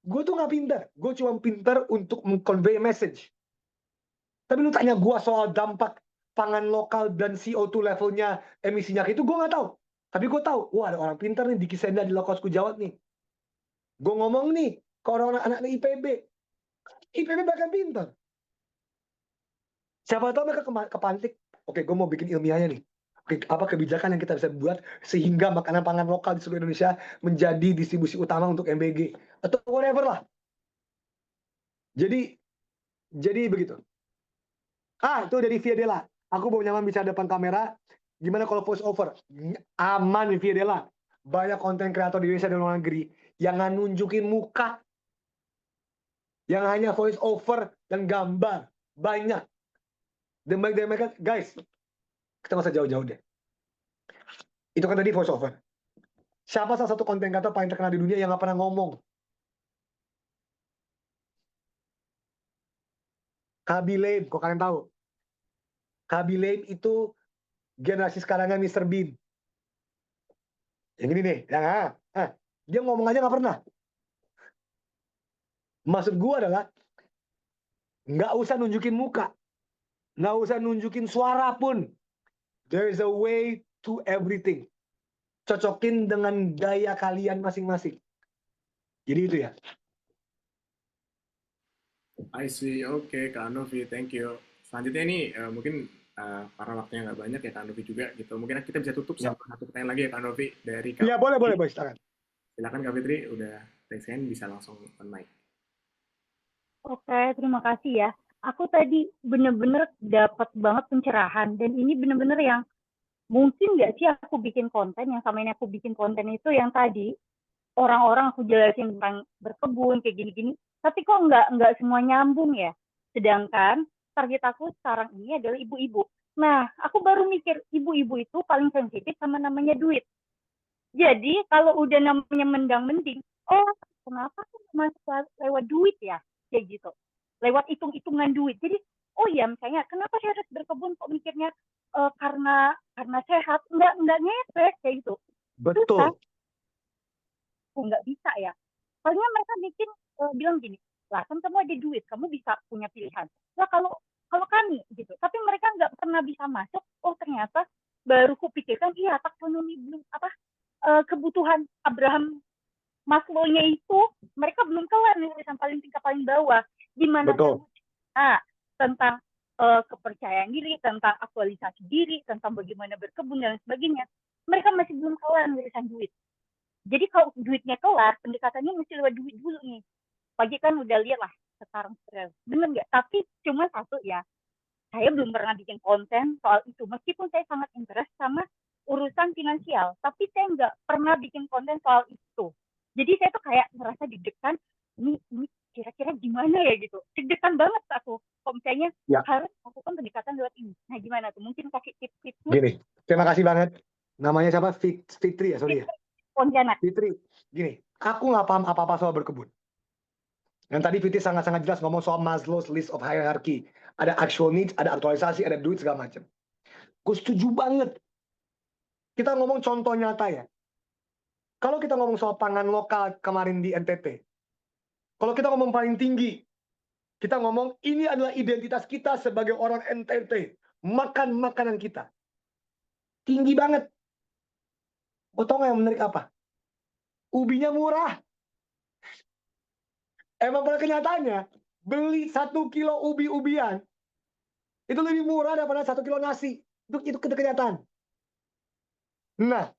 Gue tuh nggak pintar, gue cuma pintar untuk meng-convey message. Tapi lu tanya gue soal dampak pangan lokal dan CO2 levelnya emisinya itu, gue nggak tahu. Tapi gue tahu, wah ada orang pintar nih di Kisenda, di Lokosku Jawa nih. Gue ngomong nih ke orang-orang anak IPB. IPB bahkan pintar. Siapa tahu mereka kepantik. Oke, gue mau bikin ilmiahnya nih. Oke, apa kebijakan yang kita bisa buat sehingga makanan pangan lokal di seluruh Indonesia menjadi distribusi utama untuk MBG atau whatever lah. Jadi begitu. Itu dari Via Della. Aku mau nyaman bicara depan kamera. Gimana kalau voice over? Aman Via Della. Banyak konten kreator di Indonesia dan luar negeri yang nggak nunjukin muka, yang hanya voice over dan gambar. Banyak. Dan mereka, guys, kita nggak usah jauh-jauh deh. Itu kan tadi voice over. Siapa salah satu konten kreator paling terkenal di dunia yang nggak pernah ngomong? Khaby kok kalian tahu? Khaby itu generasi sekarangnya Mr. Bean. Yang ini nih, dia ngomong aja nggak pernah. Maksud gua adalah nggak usah nunjukin muka, nggak usah nunjukin suara pun. There is a way to everything. Cocokin dengan gaya kalian masing-masing. Jadi itu ya. I see, oke, Kak Novi, thank you. Selanjutnya ini mungkin karena waktunya nggak banyak ya Kak Novi juga gitu. Mungkin kita bisa tutup sama satu pertanyaan lagi ya Kak Novi dari Kak. Iya boleh, silakan. Silakan Kak Fitri, udah raise hand, bisa langsung on mic. Oke, terima kasih ya. Aku tadi bener-bener dapat banget pencerahan dan ini bener-bener yang mungkin nggak sih aku bikin konten yang sama ini aku bikin konten itu yang tadi orang-orang aku jelasin tentang berkebun kayak gini-gini, tapi kok nggak semua nyambung ya. Sedangkan target aku sekarang ini adalah ibu-ibu. Nah, aku baru mikir ibu-ibu itu paling sensitif sama namanya duit. Jadi kalau udah namanya mendang-mending, oh kenapa aku masuk lewat duit ya, kayak gitu. Lewat hitung-hitungan duit. Jadi, oh ya misalnya, kenapa saya harus berkebun kok mikirnya karena sehat, nggak ngefek kayak gitu. Betul. Nggak bisa ya. Palingan mereka bilang gini, lah kan kamu ada duit, kamu bisa punya pilihan. Lah kalau kami gitu, tapi mereka nggak pernah bisa masuk. Oh ternyata baru kupikirkan, iya taksonomi belum kebutuhan Abraham Maslow-nya itu mereka belum kelar nih urusan tingkat paling bawah. Gimana tentang kepercayaan diri, tentang aktualisasi diri, tentang bagaimana berkebun dan sebagainya. Mereka masih belum kelar urusan duit. Jadi kalau duitnya kelar, pendekatannya mesti lewat duit dulu nih. Pagi kan udah lihat lah sekarang bener nggak? Tapi cuma satu ya, saya belum pernah bikin konten soal itu. Meskipun saya sangat interest sama urusan finansial, tapi saya nggak pernah bikin konten soal itu. Jadi saya tuh kayak ngerasa deg-degan, ini kira-kira gimana ya gitu. Deg-degan banget aku. Kalau misalnya harus lakukan pendekatan lewat ini. Nah gimana tuh? Mungkin kasih tips-tips. Gini, terima kasih banget. Namanya siapa? Fitri ya, sorry ya. Pontianak. Fitri, gini, aku nggak paham apa-apa soal berkebun. Dan tadi Fitri sangat-sangat jelas ngomong soal Maslow's list of hierarchy. Ada actual needs, ada aktualisasi, ada duit segala macam. Gue setuju banget. Kita ngomong contoh nyata ya. Kalau kita ngomong soal pangan lokal kemarin di NTT, kalau kita ngomong paling tinggi, kita ngomong ini adalah identitas kita sebagai orang NTT. Makan makanan kita. Tinggi banget. Lo tau gak yang menarik apa? Ubinya murah. Emang pada kenyataannya, beli 1 kilo ubi-ubian, itu lebih murah daripada 1 kilo nasi. Itu kenyataan. Nah,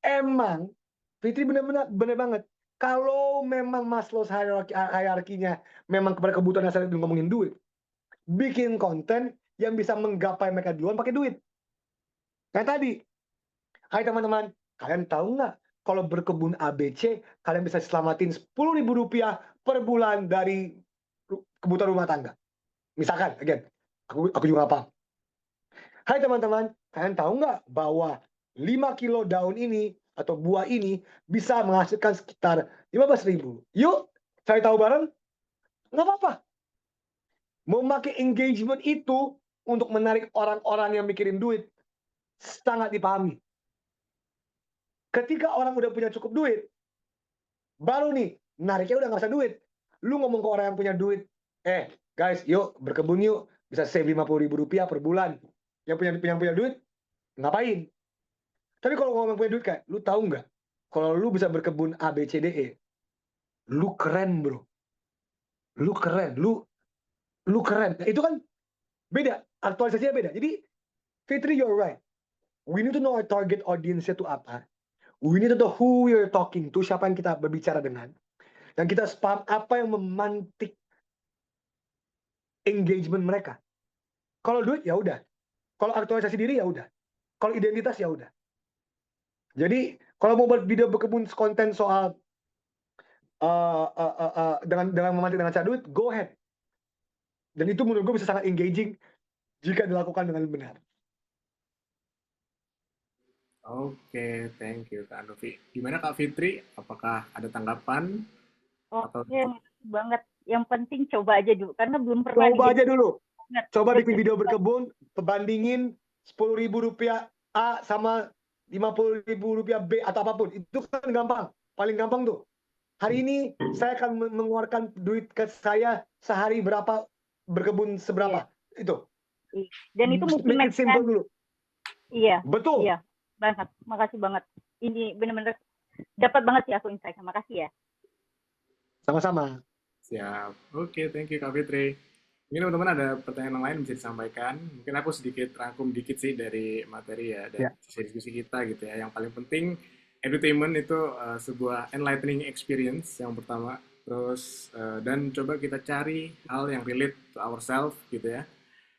emang, Fitri bener banget. Kalau memang Maslow's hierarchy-nya memang kepada kebutuhan dasar itu ngomongin duit, bikin konten yang bisa menggapai mereka duluan pakai duit. Kayak tadi, hai teman-teman, kalian tahu nggak kalau berkebun ABC kalian bisa selamatin Rp10.000 per bulan dari kebutuhan rumah tangga. Misalkan, again, aku juga apa. Hai teman-teman, kalian tahu nggak bahwa 5 kilo daun ini atau buah ini bisa menghasilkan sekitar 15.000. Yuk, saya tahu bareng. Nggak apa-apa. Memakai engagement itu untuk menarik orang-orang yang mikirin duit sangat dipahami. Ketika orang udah punya cukup duit, baru nih nariknya udah nggak usah duit. Lu ngomong ke orang yang punya duit, guys, yuk berkebun yuk, bisa save 50.000 rupiah per bulan. Yang punya duit ngapain? Tapi kalau ngomong punya duit kayak, lu tahu nggak? Kalau lu bisa berkebun A, B, C, D, E, lu keren bro. Lu keren, lu keren. Nah, itu kan beda, aktualisasinya beda. Jadi Fitri, you're right. We need to know our target audience-nya itu apa. We need to know who we're talking to, siapa yang kita berbicara dengan. Dan kita paham apa yang memantik engagement mereka. Kalau duit ya udah. Kalau aktualisasi diri ya udah. Kalau identitas ya udah. Jadi kalau mau buat video berkebun konten soal dengan memantik dengan cara duit, go ahead. Dan itu menurut gue bisa sangat engaging jika dilakukan dengan benar. Oke, thank you Kak Andovi. Gimana Kak Fitri? Apakah ada tanggapan? Oke, makasih banget. Yang penting coba aja dulu, karena belum pernah. Coba aja dulu. Coba bikin video berkebun, bandingin 10.000 rupiah A sama 50.000 rupiah B atau apapun. Itu kan gampang. Paling gampang tuh. Hari ini saya akan mengeluarkan duit ke saya sehari berapa, berkebun seberapa. Itu. Dan itu mungkin make it simple dulu. Iya. Betul. Iya. Banget. Makasih banget. Ini benar-benar dapat banget sih aku insight. Makasih ya. Sama-sama. Siap. Oke, thank you Kak Fitri. Mungkin teman-teman ada pertanyaan yang lain bisa disampaikan. Mungkin aku sedikit rangkum dikit sih dari materi ya, dari diskusi kita gitu ya. Yang paling penting, edutainment itu sebuah enlightening experience yang pertama. Terus, dan coba kita cari hal yang relate to ourselves gitu ya.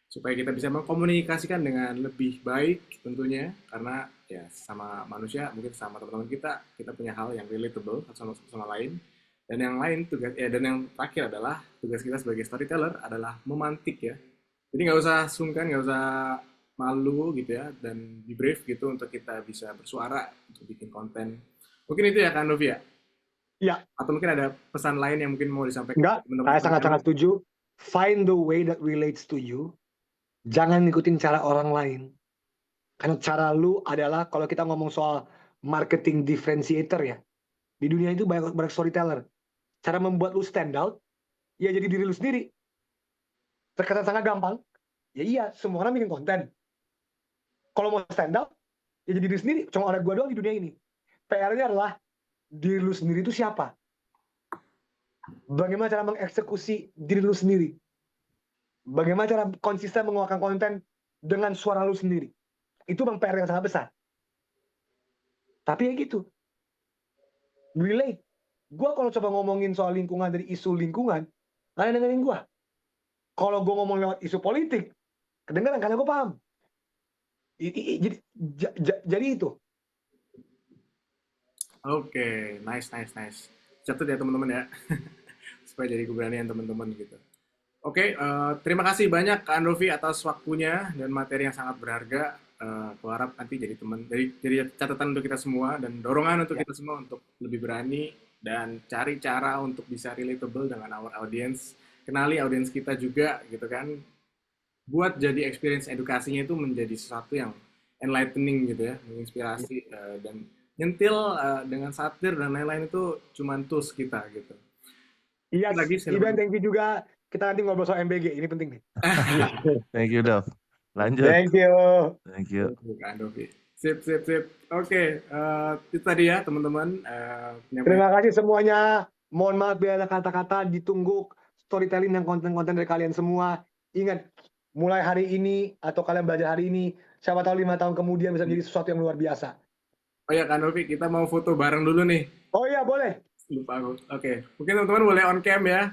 Supaya kita bisa mengkomunikasikan dengan lebih baik tentunya. Karena ya sama manusia, mungkin sama teman-teman kita punya hal yang relatable satu sama lain. Dan yang lain dan yang terakhir adalah tugas kita sebagai storyteller adalah memantik ya. Jadi nggak usah sungkan, nggak usah malu gitu ya, dan be brave gitu untuk kita bisa bersuara untuk bikin konten. Mungkin itu ya Kak Andovi ya? Iya. Atau mungkin ada pesan lain yang mungkin mau disampaikan? Enggak, saya sangat-sangat setuju. Find the way that relates to you. Jangan ngikutin cara orang lain. Karena cara lu adalah, kalau kita ngomong soal marketing differentiator ya, di dunia itu banyak storyteller. Cara membuat lu stand out, ya jadi diri lu sendiri. Terkesan sangat gampang. Ya iya, semua orang bikin konten. Kalau mau stand out, ya jadi diri sendiri. Cuma ada gua doang di dunia ini. PR-nya adalah, diri lu sendiri itu siapa? Bagaimana cara mengeksekusi diri lu sendiri? Bagaimana cara konsisten mengeluarkan konten dengan suara lu sendiri? Itu memang PR yang sangat besar. Tapi ya gitu. Relate. Gue kalau coba ngomongin soal lingkungan dari isu lingkungan, nggak ada dengerin gue. Kalau gue ngomong lewat isu politik, kedengeran karena gue paham. Jadi itu. Oke, nice. Catat ya teman-teman ya. Supaya jadi keberanian teman-teman gitu. Oke, terima kasih banyak Kak Andovi atas waktunya dan materi yang sangat berharga. Aku harap nanti jadi catatan untuk kita semua dan dorongan untuk kita semua untuk lebih berani dan cari cara untuk bisa relatable dengan our audience. Kenali audience kita juga gitu kan. Buat jadi experience edukasinya itu menjadi sesuatu yang enlightening gitu ya, menginspirasi dan nyentil dengan satir dan lain-lain itu cuman tools kita gitu. Iya, Iban, thank you juga. Kita nanti ngobrol soal MBG, ini penting nih. Thank you, Dov. Lanjut. Thank you. Thank you. Kak Andovi. Sip. Oke, itu tadi ya teman-teman. Terima kasih semuanya. Mohon maaf bila ada kata-kata, ditunggu storytelling dan konten-konten dari kalian semua. Ingat, mulai hari ini atau kalian belajar hari ini, siapa tahu 5 tahun kemudian bisa menjadi sesuatu yang luar biasa. Oh ya Kak Andovi, kita mau foto bareng dulu nih. Oh iya, boleh. Lupa aku. Oke, mungkin teman-teman boleh on cam ya.